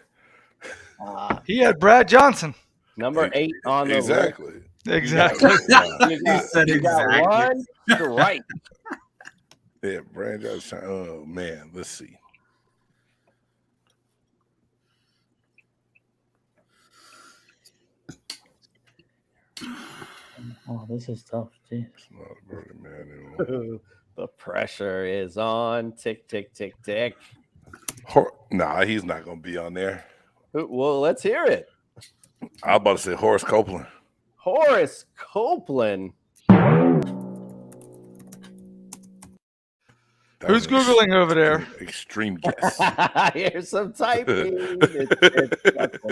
He had Brad Johnson. Number 8 on the exactly. list. Exactly. You got one strike. Yeah, Brad Johnson. Oh man, let's see. Oh, this is tough. Jeez. The pressure is on. Tick, tick, tick, tick. Nah, he's not going to be on there. Well, let's hear it. I was about to say Horace Copeland. Horace Copeland. Who's Googling over there? Extreme guess. Here's some typing.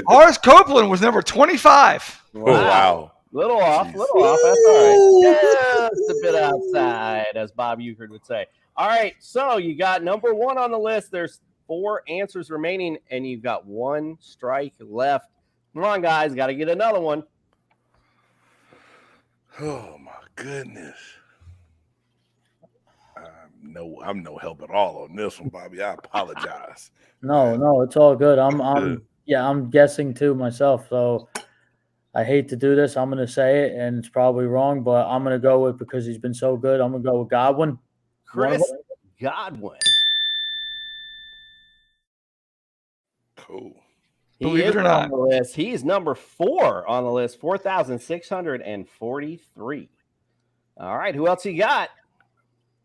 Horace Copeland was number 25. Wow. Oh, wow. Little off. That's all right. Just a bit outside, as Bob Euchard would say. All right, so you got number 1 on the list. There's 4 answers remaining, and you've got 1 strike left. Come on, guys. Got to get another one. Oh, my goodness. I'm no help at all on this one, Bobby. I apologize. No, it's all good. I'm guessing too myself. So I hate to do this. I'm going to say it, and it's probably wrong, but I'm going to go with, because he's been so good, I'm going to go with Godwin. Chris Godwin. Cool. Believe it or not. He's number 4 on the list, 4,643. All right, who else you got?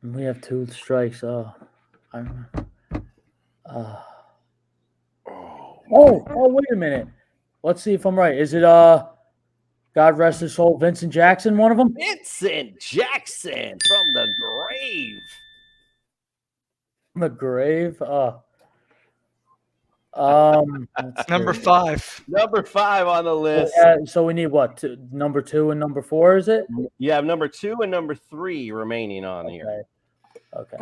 We have 2 strikes. Wait a minute. Let's see if I'm right. Is it God rest his soul, Vincent Jackson, one of them? Vincent Jackson from the grave. The grave. Number 5. Number 5 on the list. So we need what? Number 2 and number 4, is it? You have number 2 and number 3 remaining on here. Okay.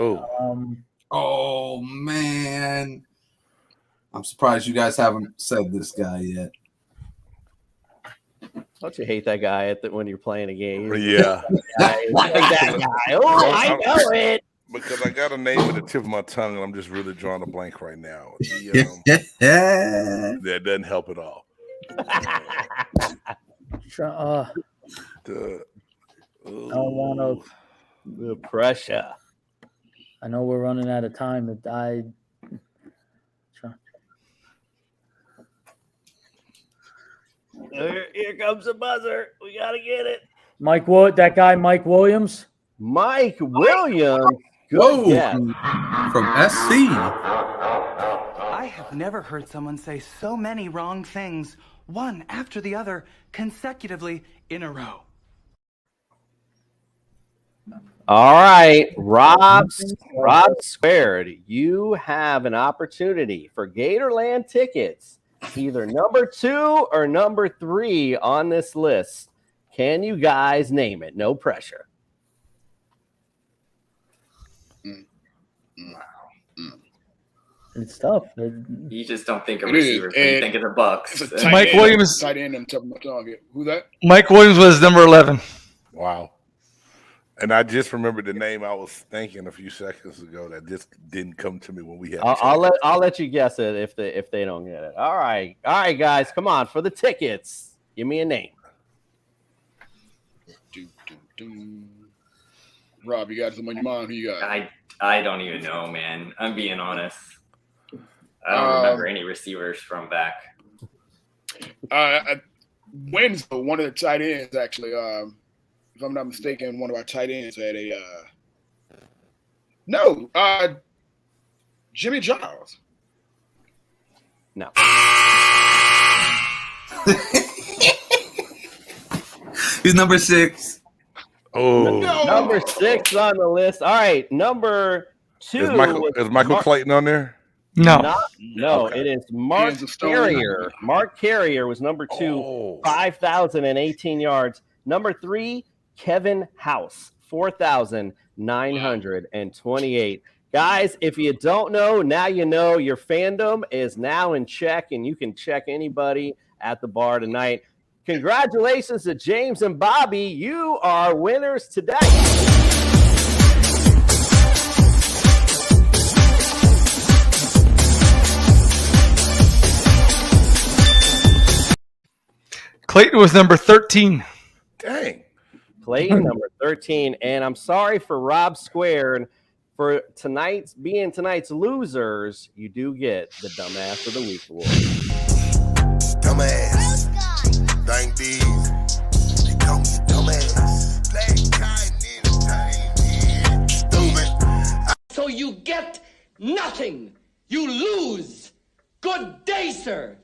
Oh man, I'm surprised you guys haven't said this guy yet. Don't you hate that guy when you're playing a game? Yeah. that guy. Oh, I know it. Because I got a name at the tip of my tongue, and I'm just really drawing a blank right now. That doesn't help at all. The pressure. I know we're running out of time. Here comes the buzzer. We got to get it. That guy, Mike Williams. Mike Williams. Whoa, Yeah. from SC. I have never heard someone say so many wrong things, one after the other, consecutively in a row. All right, Rob Squared, you have an opportunity for Gatorland tickets, either number 2 or number 3 on this list. Can you guys name it? No pressure. It's tough. You just don't think of It is, receivers when you and think of the Bucs. it's a tight Mike end. Williams. Tight end on top of my target. Who that? Mike Williams was number 11. Wow. And I just remembered the name I was thinking a few seconds ago that just didn't come to me when we had. I'll let you guess it if they don't get it. All right, guys, come on for the tickets. Give me a name. Rob, you got some on your mind? Who you got? I don't even know, man. I'm being honest. I don't remember any receivers from back. Winslow, one of the tight ends, actually. If I'm not mistaken, one of our tight ends had Jimmy Giles. No. He's number 6. Oh, number 6 on the list. All right, number 2. Is Michael Clayton on there? No. No, okay. It is Mark Carrier. Mark Carrier was number 2, 5,018 yards. Number 3, Kevin House, 4,928. Guys, if you don't know, now you know. Your fandom is now in check, and you can check anybody at the bar tonight. Congratulations to James and Bobby. You are winners today. Clayton was number 13. Dang. Clayton, number 13. And I'm sorry for Rob Squared. For tonight's losers, you do get the Dumbass of the Week award. Dumbass. Thank these. They call me dumbass. Black Titan Stupid. So you get nothing. You lose. Good day, sir.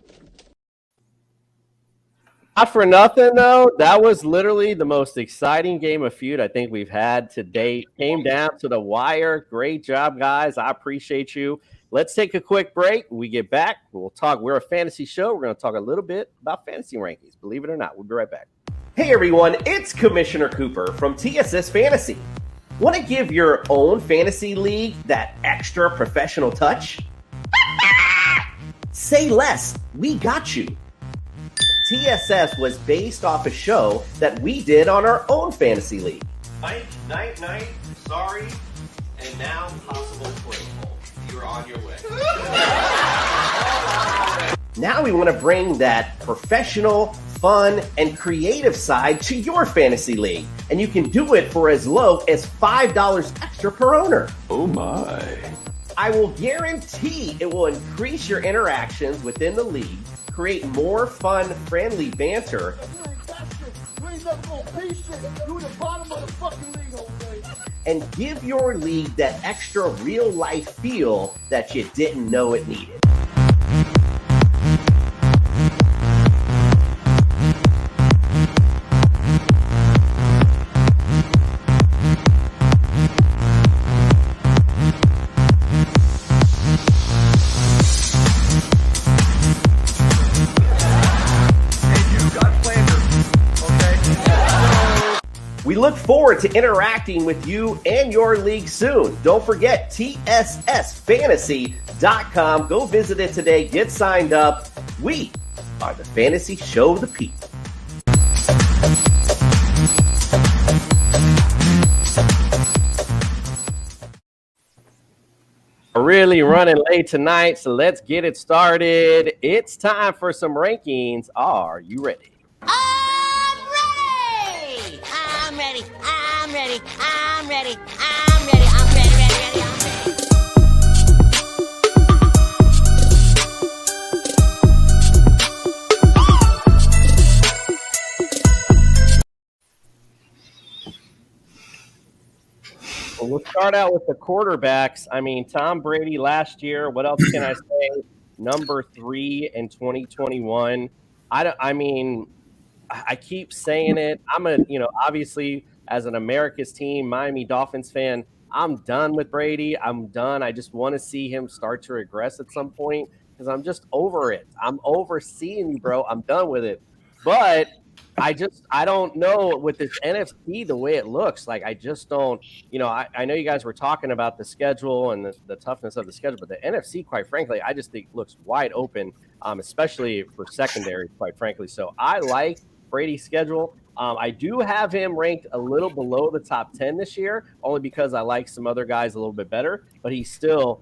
Not for nothing, though. That was literally the most exciting game of feud I think we've had to date. Came down to the wire. Great job, guys. I appreciate you. Let's take a quick break. When we get back, we'll talk. We're a fantasy show. We're going to talk a little bit about fantasy rankings. Believe it or not, we'll be right back. Hey, everyone. It's Commissioner Cooper from TSS Fantasy. Want to give your own fantasy league that extra professional touch? Say less. We got you. TSS was based off a show that we did on our own fantasy league. Night, sorry, and now possible play hole. You're on your way. Now we want to bring that professional, fun, and creative side to your fantasy league. And you can do it for as low as $5 extra per owner. Oh my. I will guarantee it will increase your interactions within the league, create more fun, friendly banter, and give your league that extra real-life feel that you didn't know it needed. We look forward to interacting with you and your league soon. Don't forget TSSFantasy.com. Go visit it today. Get signed up. We are the fantasy show of the people. We're really running late tonight, so let's get it started. It's time for some rankings. Are you ready? I'm ready. Well, we'll start out with the quarterbacks. I mean, Tom Brady last year, what else can I say? Number 3 in 2021. I keep saying it. Obviously, as an America's team, Miami Dolphins fan, I'm done with Brady. I'm done. I just want to see him start to regress at some point because I'm just over it. I'm over seeing you, bro. I'm done with it. But I don't know with this NFC the way it looks. Like I just don't. I know you guys were talking about the schedule and the toughness of the schedule, but the NFC, quite frankly, I just think looks wide open, especially for secondary, quite frankly. So I like Brady's schedule. I do have him ranked a little below the top 10 this year, only because I like some other guys a little bit better, but he's still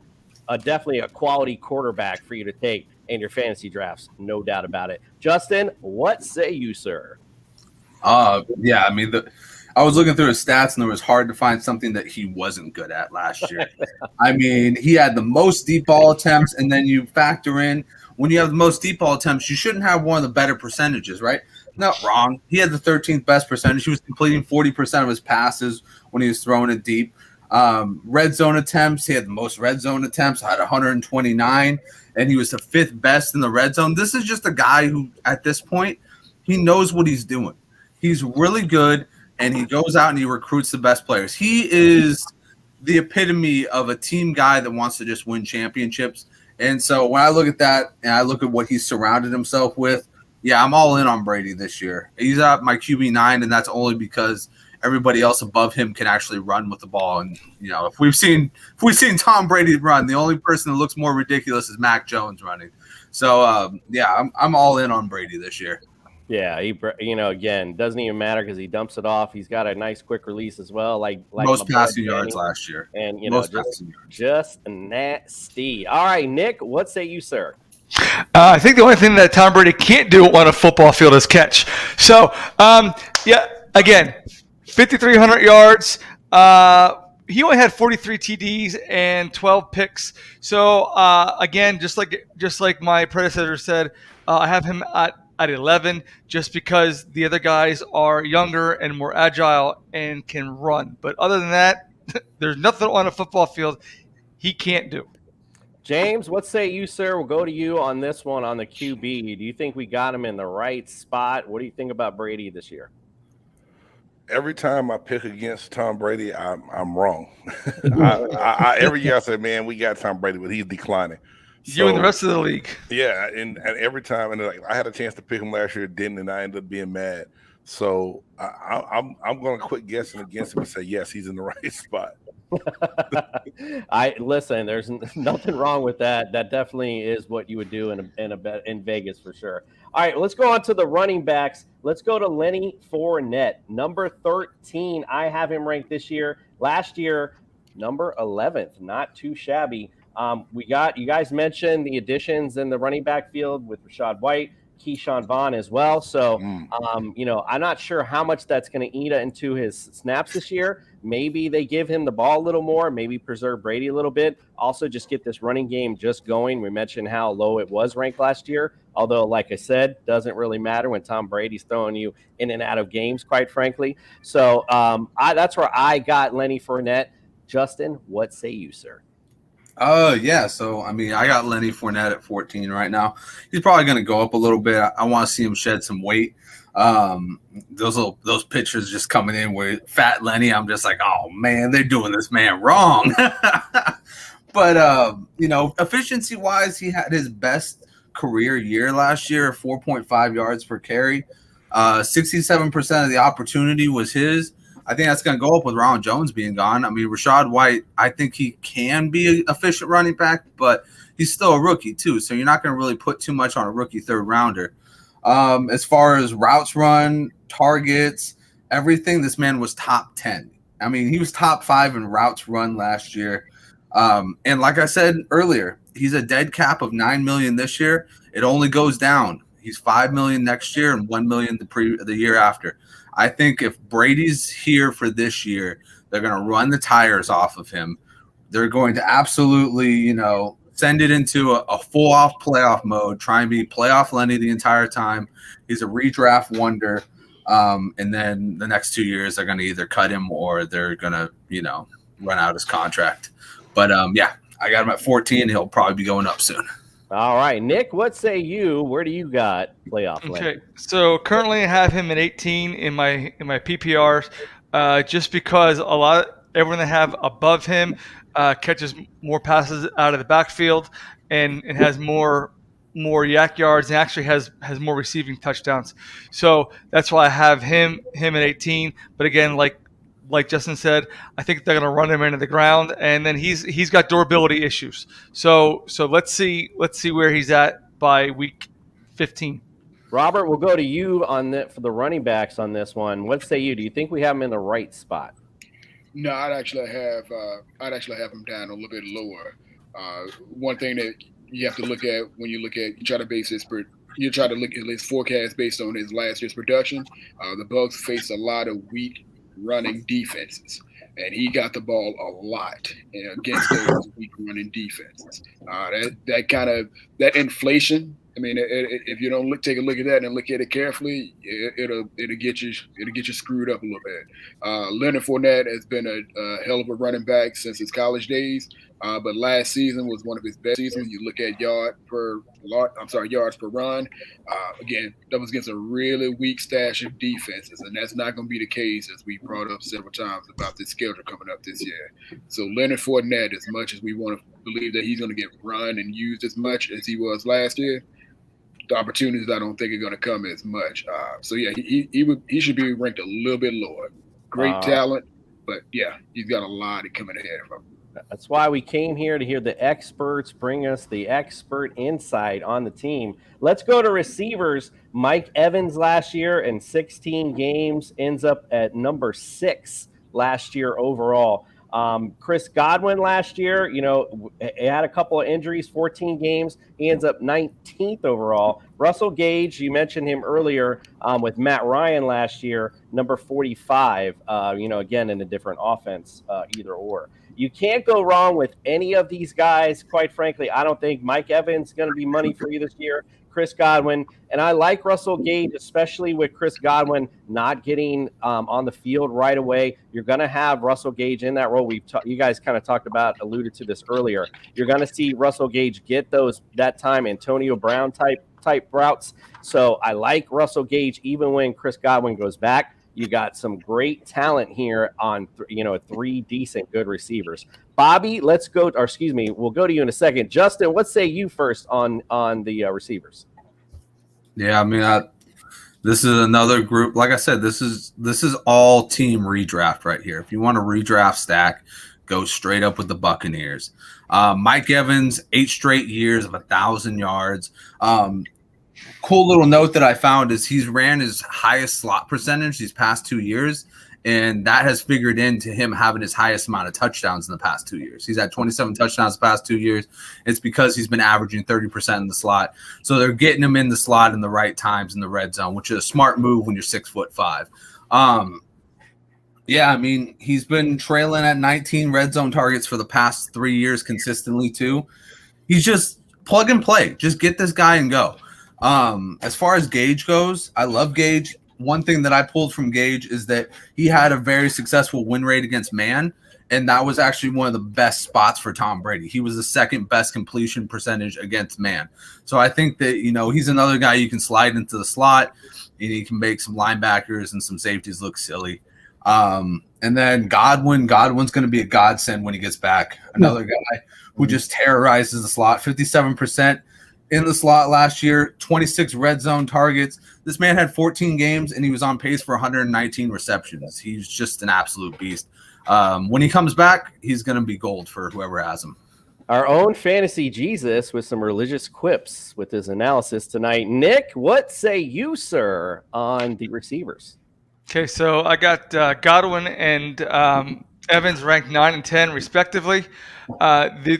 definitely a quality quarterback for you to take in your fantasy drafts, no doubt about it. Justin, what say you, sir? Yeah, I mean, I was looking through his stats, and it was hard to find something that he wasn't good at last year. I mean, he had the most deep ball attempts, and then you factor in when you have the most deep ball attempts, you shouldn't have one of the better percentages, right? Not wrong. He had the 13th best percentage. He was completing 40% of his passes when he was throwing it deep. Red zone attempts, he had the most red zone attempts, had 129, and he was the 5th best in the red zone. This is just a guy who, at this point, he knows what he's doing. He's really good, and he goes out and he recruits the best players. He is the epitome of a team guy that wants to just win championships. And so when I look at that and I look at what he's surrounded himself with, yeah, I'm all in on Brady this year. He's at my QB9, and that's only because everybody else above him can actually run with the ball. And if we've seen Tom Brady run, the only person that looks more ridiculous is Mac Jones running. So yeah, I'm all in on Brady this year. Yeah, again, doesn't even matter because he dumps it off. He's got a nice quick release as well, like most passing yards last year, and just nasty. All right, Nick, what say you, sir? I think the only thing that Tom Brady can't do on a football field is catch. So, yeah, again, 5,300 yards. He only had 43 TDs and 12 picks. So, again, just like my predecessor said, I have him at 11 just because the other guys are younger and more agile and can run. But other than that, there's nothing on a football field he can't do. James, what say you, sir? We'll go to you on this one on the QB. Do you think we got him in the right spot? What do you think about Brady this year? Every time I pick against Tom Brady, I'm wrong. Every year I say, man, we got Tom Brady, but he's declining. You and the rest of the league. Yeah, and every time, and like I had a chance to pick him last year, didn't, and I ended up being mad. So I'm going to quit guessing against him and say yes, he's in the right spot. Listen. There's nothing wrong with that. That definitely is what you would do in Vegas for sure. All right, let's go on to the running backs. Let's go to Lenny Fournette, number 13. I have him ranked this year. Last year, number 11th. Not too shabby. You guys mentioned the additions in the running back field with Rachaad White, Keyshawn Vaughn as well. So, I'm not sure how much that's going to eat into his snaps this year. Maybe they give him the ball a little more, maybe preserve Brady a little bit. Also, just get this running game just going. We mentioned how low it was ranked last year. Although, like I said, doesn't really matter when Tom Brady's throwing you in and out of games, quite frankly. So that's where I got Lenny Fournette. Justin, what say you, sir? Yeah. So, I mean, I got Lenny Fournette at 14 right now. He's probably going to go up a little bit. I want to see him shed some weight. Those pictures just coming in with fat Lenny, I'm just like, oh man, they're doing this man wrong. But efficiency wise, he had his best career year last year, 4.5 yards per carry. 67% of the opportunity was his. I think that's going to go up with Ronald Jones being gone. I mean, Rachaad White, I think he can be an efficient running back, but he's still a rookie too. So you're not going to really put too much on a rookie third rounder. As far as routes run, targets, everything, this man was top 10. I mean, he was top 5 in routes run last year. And like I said earlier, he's a dead cap of $9 million this year. It only goes down. He's $5 million next year and $1 million the year after. I think if Brady's here for this year, they're going to run the tires off of him. They're going to absolutely, send it into a full-off playoff mode, try and be playoff Lenny the entire time. He's a redraft wonder. And then the next 2 years, they're going to either cut him or they're going to, run out his contract. But, yeah, I got him at 14. He'll probably be going up soon. All right, Nick, what say you? Where do you got playoff Lenny? Okay, so currently I have him at 18 in my PPRs, just because everyone that have above him catches more passes out of the backfield and has more more yak yards and actually has more receiving touchdowns. So that's why I have him at 18. But again, like Justin said, I think they're going to run him into the ground, and then he's got durability issues. So let's see where he's at by week 15. Robert, we'll go to you on for the running backs on this one. What say you? Do you think we have him in the right spot? No, I'd actually have him down a little bit lower. One thing that you have to look at when you try to look at his forecast based on his last year's production. The Bucs faced a lot of weak running defenses, and he got the ball a lot against those weak running defenses. That inflation. I mean, if you don't take a look at that and look at it carefully, it'll get you screwed up a little bit. Leonard Fournette has been a hell of a running back since his college days, but last season was one of his best seasons. You look at yards per run. Again, that was against a really weak stash of defenses, and that's not going to be the case, as we brought up several times about this schedule coming up this year. So Leonard Fournette, as much as we want to believe that he's going to get run and used as much as he was last year, the opportunities I don't think are going to come as much. So yeah, he should be ranked a little bit lower. Great talent, but yeah, he's got a lot coming ahead of him. That's why we came here to hear the experts bring us the expert insight on the team. Let's go to receivers. Mike Evans last year in 16 games ends up at number 6 last year overall. Chris Godwin last year, he had a couple of injuries, 14 games. He ends up 19th overall. Russell Gage, you mentioned him earlier with Matt Ryan last year, number 45, again, in a different offense, either or. You can't go wrong with any of these guys. Quite frankly, I don't think Mike Evans is going to be money for you this year. Chris Godwin, and I like Russell Gage, especially with Chris Godwin not getting on the field right away. You're going to have Russell Gage in that role. You guys kind of alluded to this earlier. You're going to see Russell Gage get that time Antonio Brown type routes. So I like Russell Gage even when Chris Godwin goes back. You got some great talent here on 3 decent good receivers. Bobby, we'll go to you in a second. Justin, what say you first on the receivers? Yeah, I mean, this is another group. Like I said, this is all team redraft right here. If you want a redraft stack, go straight up with the Buccaneers. Mike Evans, 8 straight years of 1,000 yards. Cool little note that I found is he's ran his highest slot percentage these past 2 years, and that has figured into him having his highest amount of touchdowns in the past 2 years. He's had 27 touchdowns the past 2 years. It's because he's been averaging 30% in the slot. So they're getting him in the slot in the right times in the red zone, which is a smart move when you're 6'5". Yeah, I mean, he's been trailing at 19 red zone targets for the past 3 years consistently too. He's just plug and play. Just get this guy and go. As far as Gage goes, I love Gage. One thing that I pulled from Gage is that he had a very successful win rate against man, and that was actually one of the best spots for Tom Brady. He was the second best completion percentage against man. So I think that, he's another guy you can slide into the slot, and he can make some linebackers and some safeties look silly. And then Godwin's going to be a godsend when he gets back. Another guy who just terrorizes the slot, 57% in the slot last year, 26 red zone targets. This man had 14 games, and he was on pace for 119 receptions. He's just an absolute beast. When he comes back, he's going to be gold for whoever has him. Our own Fantasy Jesus with some religious quips with his analysis tonight. Nick, what say you, sir, on the receivers? Okay, so I got Godwin and Evans ranked 9 and 10 respectively. The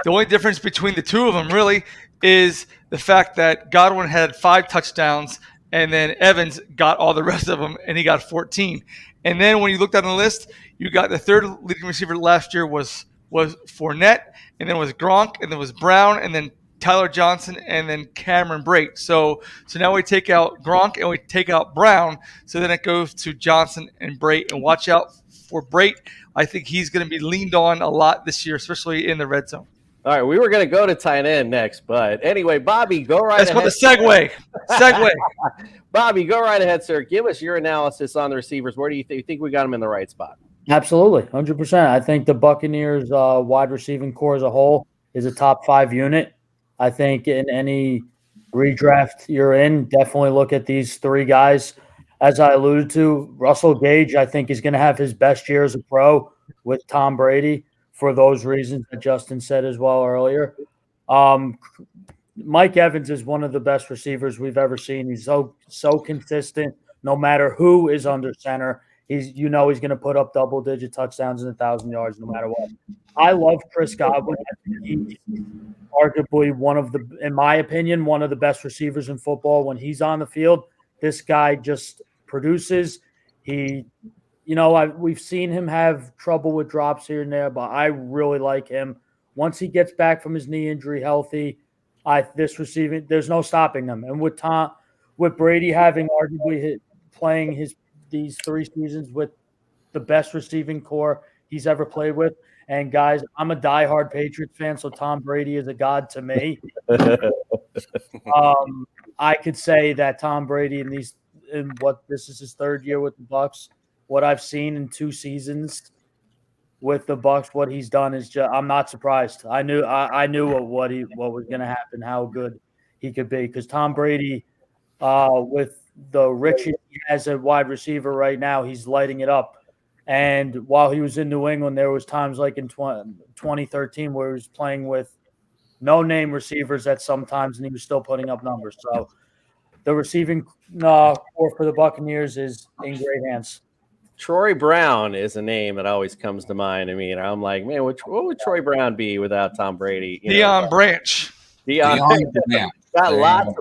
only difference between the two of them really is the fact that Godwin had 5 touchdowns, and then Evans got all the rest of them, and he got 14. And then when you look down the list, you got the third leading receiver last year was Fournette, and then was Gronk, and then was Brown, and then Tyler Johnson, and then Cameron Brate. So now we take out Gronk and we take out Brown. So then it goes to Johnson and Brate. And watch out for Brate. I think he's going to be leaned on a lot this year, especially in the red zone. All right, we were going to go to tight end next, but anyway, Bobby, go right ahead. That's called the segue. Bobby, go right ahead, sir. Give us your analysis on the receivers. Where do you think we got them in the right spot? Absolutely, 100%. I think the Buccaneers wide receiving core as a whole is a top 5 unit. I think in any redraft you're in, definitely look at these three guys. As I alluded to, Russell Gage, I think, is going to have his best year as a pro with Tom Brady for those reasons that Justin said as well earlier. Mike Evans is one of the best receivers we've ever seen. He's so consistent. No matter who is under center, he's going to put up double-digit touchdowns and 1,000 yards no matter what. I love Chris Godwin. I think he's arguably in my opinion, one of the best receivers in football. When he's on the field, this guy just produces. We've seen him have trouble with drops here and there, but I really like him. Once he gets back from his knee injury healthy, there's no stopping them. And with Brady having arguably playing these 3 seasons with the best receiving core he's ever played with. And guys, I'm a diehard Patriots fan, so Tom Brady is a god to me. I could say that Tom Brady this is his 3rd year with the Bucs. What I've seen in 2 seasons with the Bucs, what he's done is I'm not surprised. I knew what was going to happen, how good he could be, because Tom Brady, with the riches he has at wide receiver right now, he's lighting it up. And while he was in New England, there was times like in 2013 where he was playing with no-name receivers at some times, and he was still putting up numbers. So the receiving core for the Buccaneers is in great hands. Troy Brown is a name that always comes to mind. I mean, I'm like, man, what would Troy Brown be without Tom Brady? Deion Branch. Got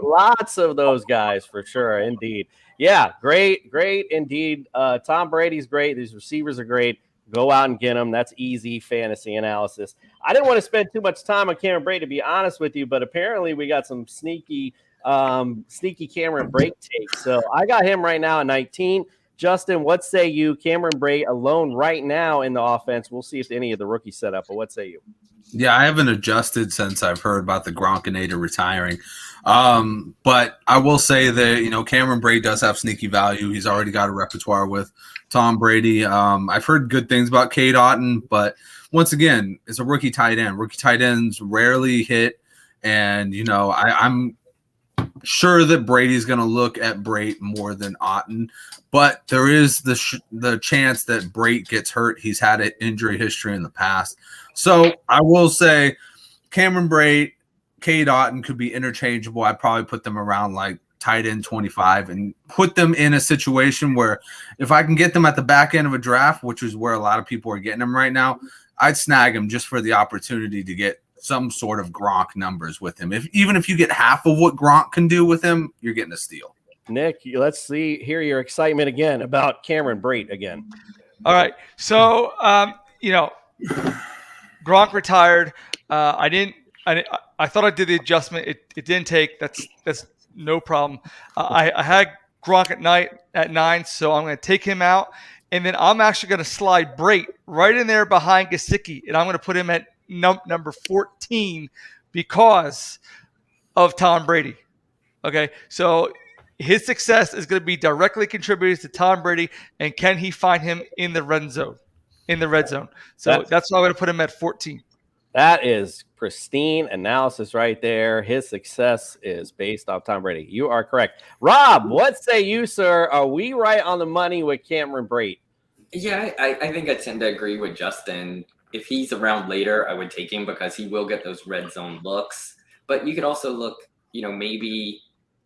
lots of those guys for sure. Indeed. Yeah, great indeed. Tom Brady's great. These receivers are great. Go out and get them. That's easy fantasy analysis. I didn't want to spend too much time on Cameron Brate, to be honest with you, but apparently we got some sneaky Cameron Brate takes. So I got him right now at 19. Justin, what say you? Cameron Brate alone right now in the offense. We'll see if any of the rookies set up, but what say you? Yeah, I haven't adjusted since I've heard about the Gronkinator retiring. But I will say that, Cameron Brate does have sneaky value. He's already got a repertoire with Tom Brady. I've heard good things about Cade Otton, but once again, it's a rookie tight end. Rookie tight ends rarely hit. And, I'm sure that Brady's going to look at Brate more than Otton, but there is the chance that Brate gets hurt. He's had an injury history in the past. So I will say Cameron Brate, Cade Otton could be interchangeable. I'd probably put them around like tight end 25 and put them in a situation where if I can get them at the back end of a draft, which is where a lot of people are getting them right now, I'd snag them just for the opportunity to get some sort of Gronk numbers with him. Even if you get half of what Gronk can do with him, you're getting a steal. Nick, let's hear your excitement again about Cameron Brate again. All right. So, Gronk retired. I thought I did the adjustment. It didn't take. That's no problem. I had Gronk at 9, so I'm going to take him out, and then I'm actually going to slide Brate right in there behind Gesicki, and I'm going to put him at number 14 because of Tom Brady. Okay, so his success is going to be directly contributed to Tom Brady, and can he find him in the red zone? So that's why I'm going to put him at 14. That is pristine analysis right there. His success is based off Tom Brady. You are correct. Rob, what say you, sir? Are we right on the money with Cameron Brate? Yeah, I think I tend to agree with Justin. If he's around later, I would take him because he will get those red zone looks. But you could also look, maybe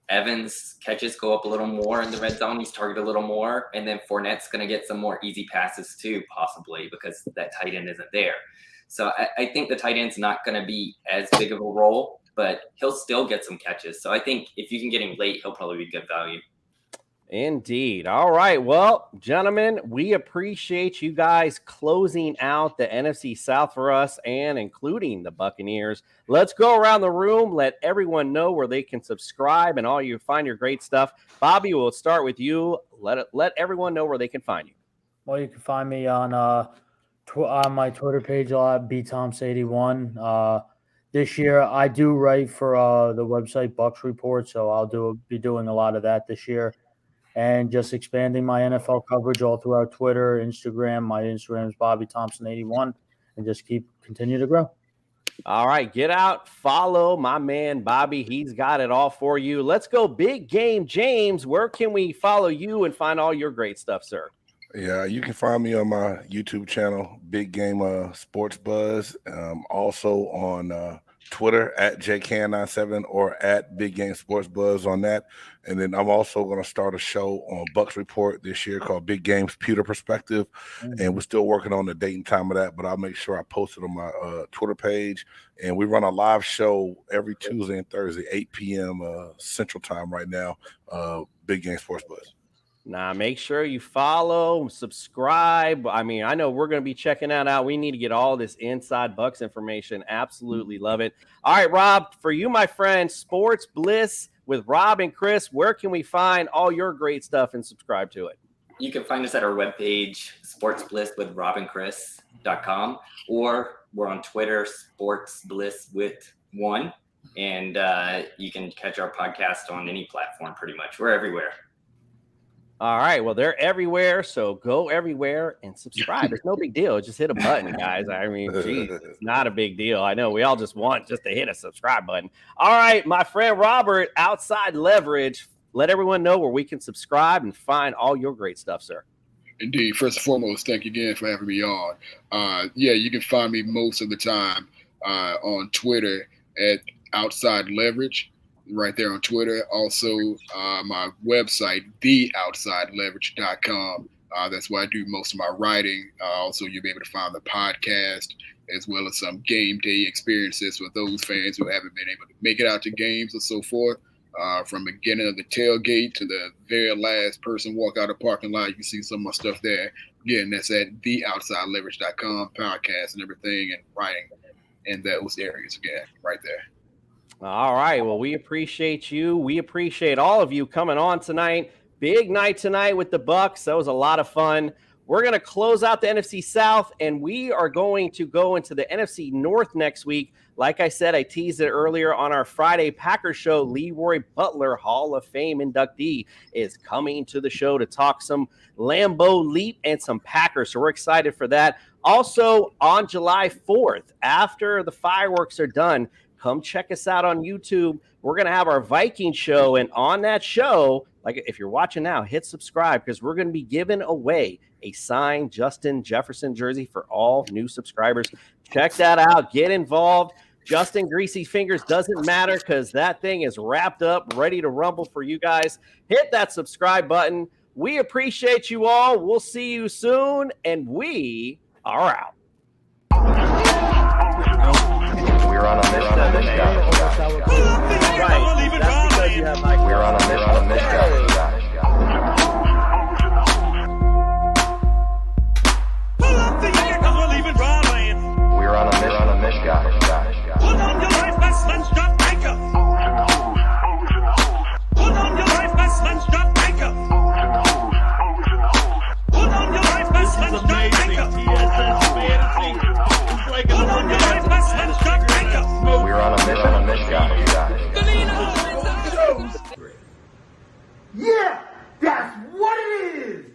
Evans' catches go up a little more in the red zone. He's targeted a little more. And then Fournette's going to get some more easy passes too, possibly, because that tight end isn't there. So I think the tight end's not going to be as big of a role, but he'll still get some catches. So I think if you can get him late, he'll probably be good value. Indeed. All right. Well, gentlemen, we appreciate you guys closing out the NFC South for us and including the Buccaneers. Let's go around the room. Let everyone know where they can subscribe and all you find your great stuff. Bobby, we'll start with you. Let everyone know where they can find you. Well, you can find me on my Twitter page, btoms81. This year, I do write for the website Bucs Report, so I'll be doing a lot of that this year. And just expanding my NFL coverage all throughout Twitter, Instagram. My Instagram is BobbyThompson81, and just continue to grow. All right, get out, follow my man Bobby. He's got it all for you. Let's go big game, James. Where can we follow you and find all your great stuff, sir? Yeah, you can find me on my YouTube channel, Big Game Sports Buzz. Also on Twitter at JCan97 or at Big Game Sports Buzz on that. And then I'm also going to start a show on Bucs Report this year called Big Game's Pewter Perspective. And we're still working on the date and time of that, but I'll make sure I post it on my Twitter page. And we run a live show every Tuesday and Thursday, 8 p.m. Central Time right now, Big Game Sports Buzz. Now, make sure you follow, subscribe. I mean, I know we're going to be checking that out. We need to get all this inside Bucs information. Absolutely love it. All right, Rob, for you, my friend, Sports Bliss with Rob and Chris, where can we find all your great stuff and subscribe to it? You can find us at our webpage, sportsblisswithrobandchris.com, or we're on Twitter, sportsblisswith1, and you can catch our podcast on any platform pretty much. We're everywhere. All right. Well, they're everywhere. So go everywhere and subscribe. It's no big deal. Just hit a button, guys. I mean, geez, it's not a big deal. I know we all just want just to hit a subscribe button. All right. My friend Robert, Outside Leverage. Let everyone know where we can subscribe and find all your great stuff, sir. Indeed. First and foremost, thank you again for having me on. Yeah, you can find me most of the time on Twitter at Outside Leverage. Right there on Twitter. Also, my website, theoutsideleverage.com. That's where I do most of my writing. Also, you'll be able to find the podcast as well as some game day experiences for those fans who haven't been able to make it out to games and so forth. From the beginning of the tailgate to the very last person walk out of the parking lot, you can see some of my stuff there. Again, that's at theoutsideleverage.com, podcast and everything, and writing in those areas again, right there. All right. Well, we appreciate you. We appreciate all of you coming on tonight. Big night tonight with the Bucs. That was a lot of fun. We're going to close out the NFC South, and we are going to go into the NFC North next week. Like I said, I teased it earlier on our Friday Packers show. Leroy Butler, Hall of Fame inductee, is coming to the show to talk some Lambeau Leap and some Packers. So we're excited for that. Also, on July 4th, after the fireworks are done, come check us out on YouTube. We're going to have our Viking show. And on that show, like if you're watching now, hit subscribe because we're going to be giving away a signed Justin Jefferson jersey for all new subscribers. Check that out. Get involved. Justin Greasy Fingers doesn't matter because that thing is wrapped up, ready to rumble for you guys. Hit that subscribe button. We appreciate you all. We'll see you soon. And we are out. We're on a mission, guys. Right. That's because you have my. We're on a mission, guys. Pull up the air, cause we're leaving Broadway. We're on a mission, guys. Put on your life vest, let's drop anchor. Put on your life vest, let's drop anchor. Put on your life vest, let's drop anchor. Put on your life vest, let's drop anchor. We're on a mission, guys. Yeah, that's what it is.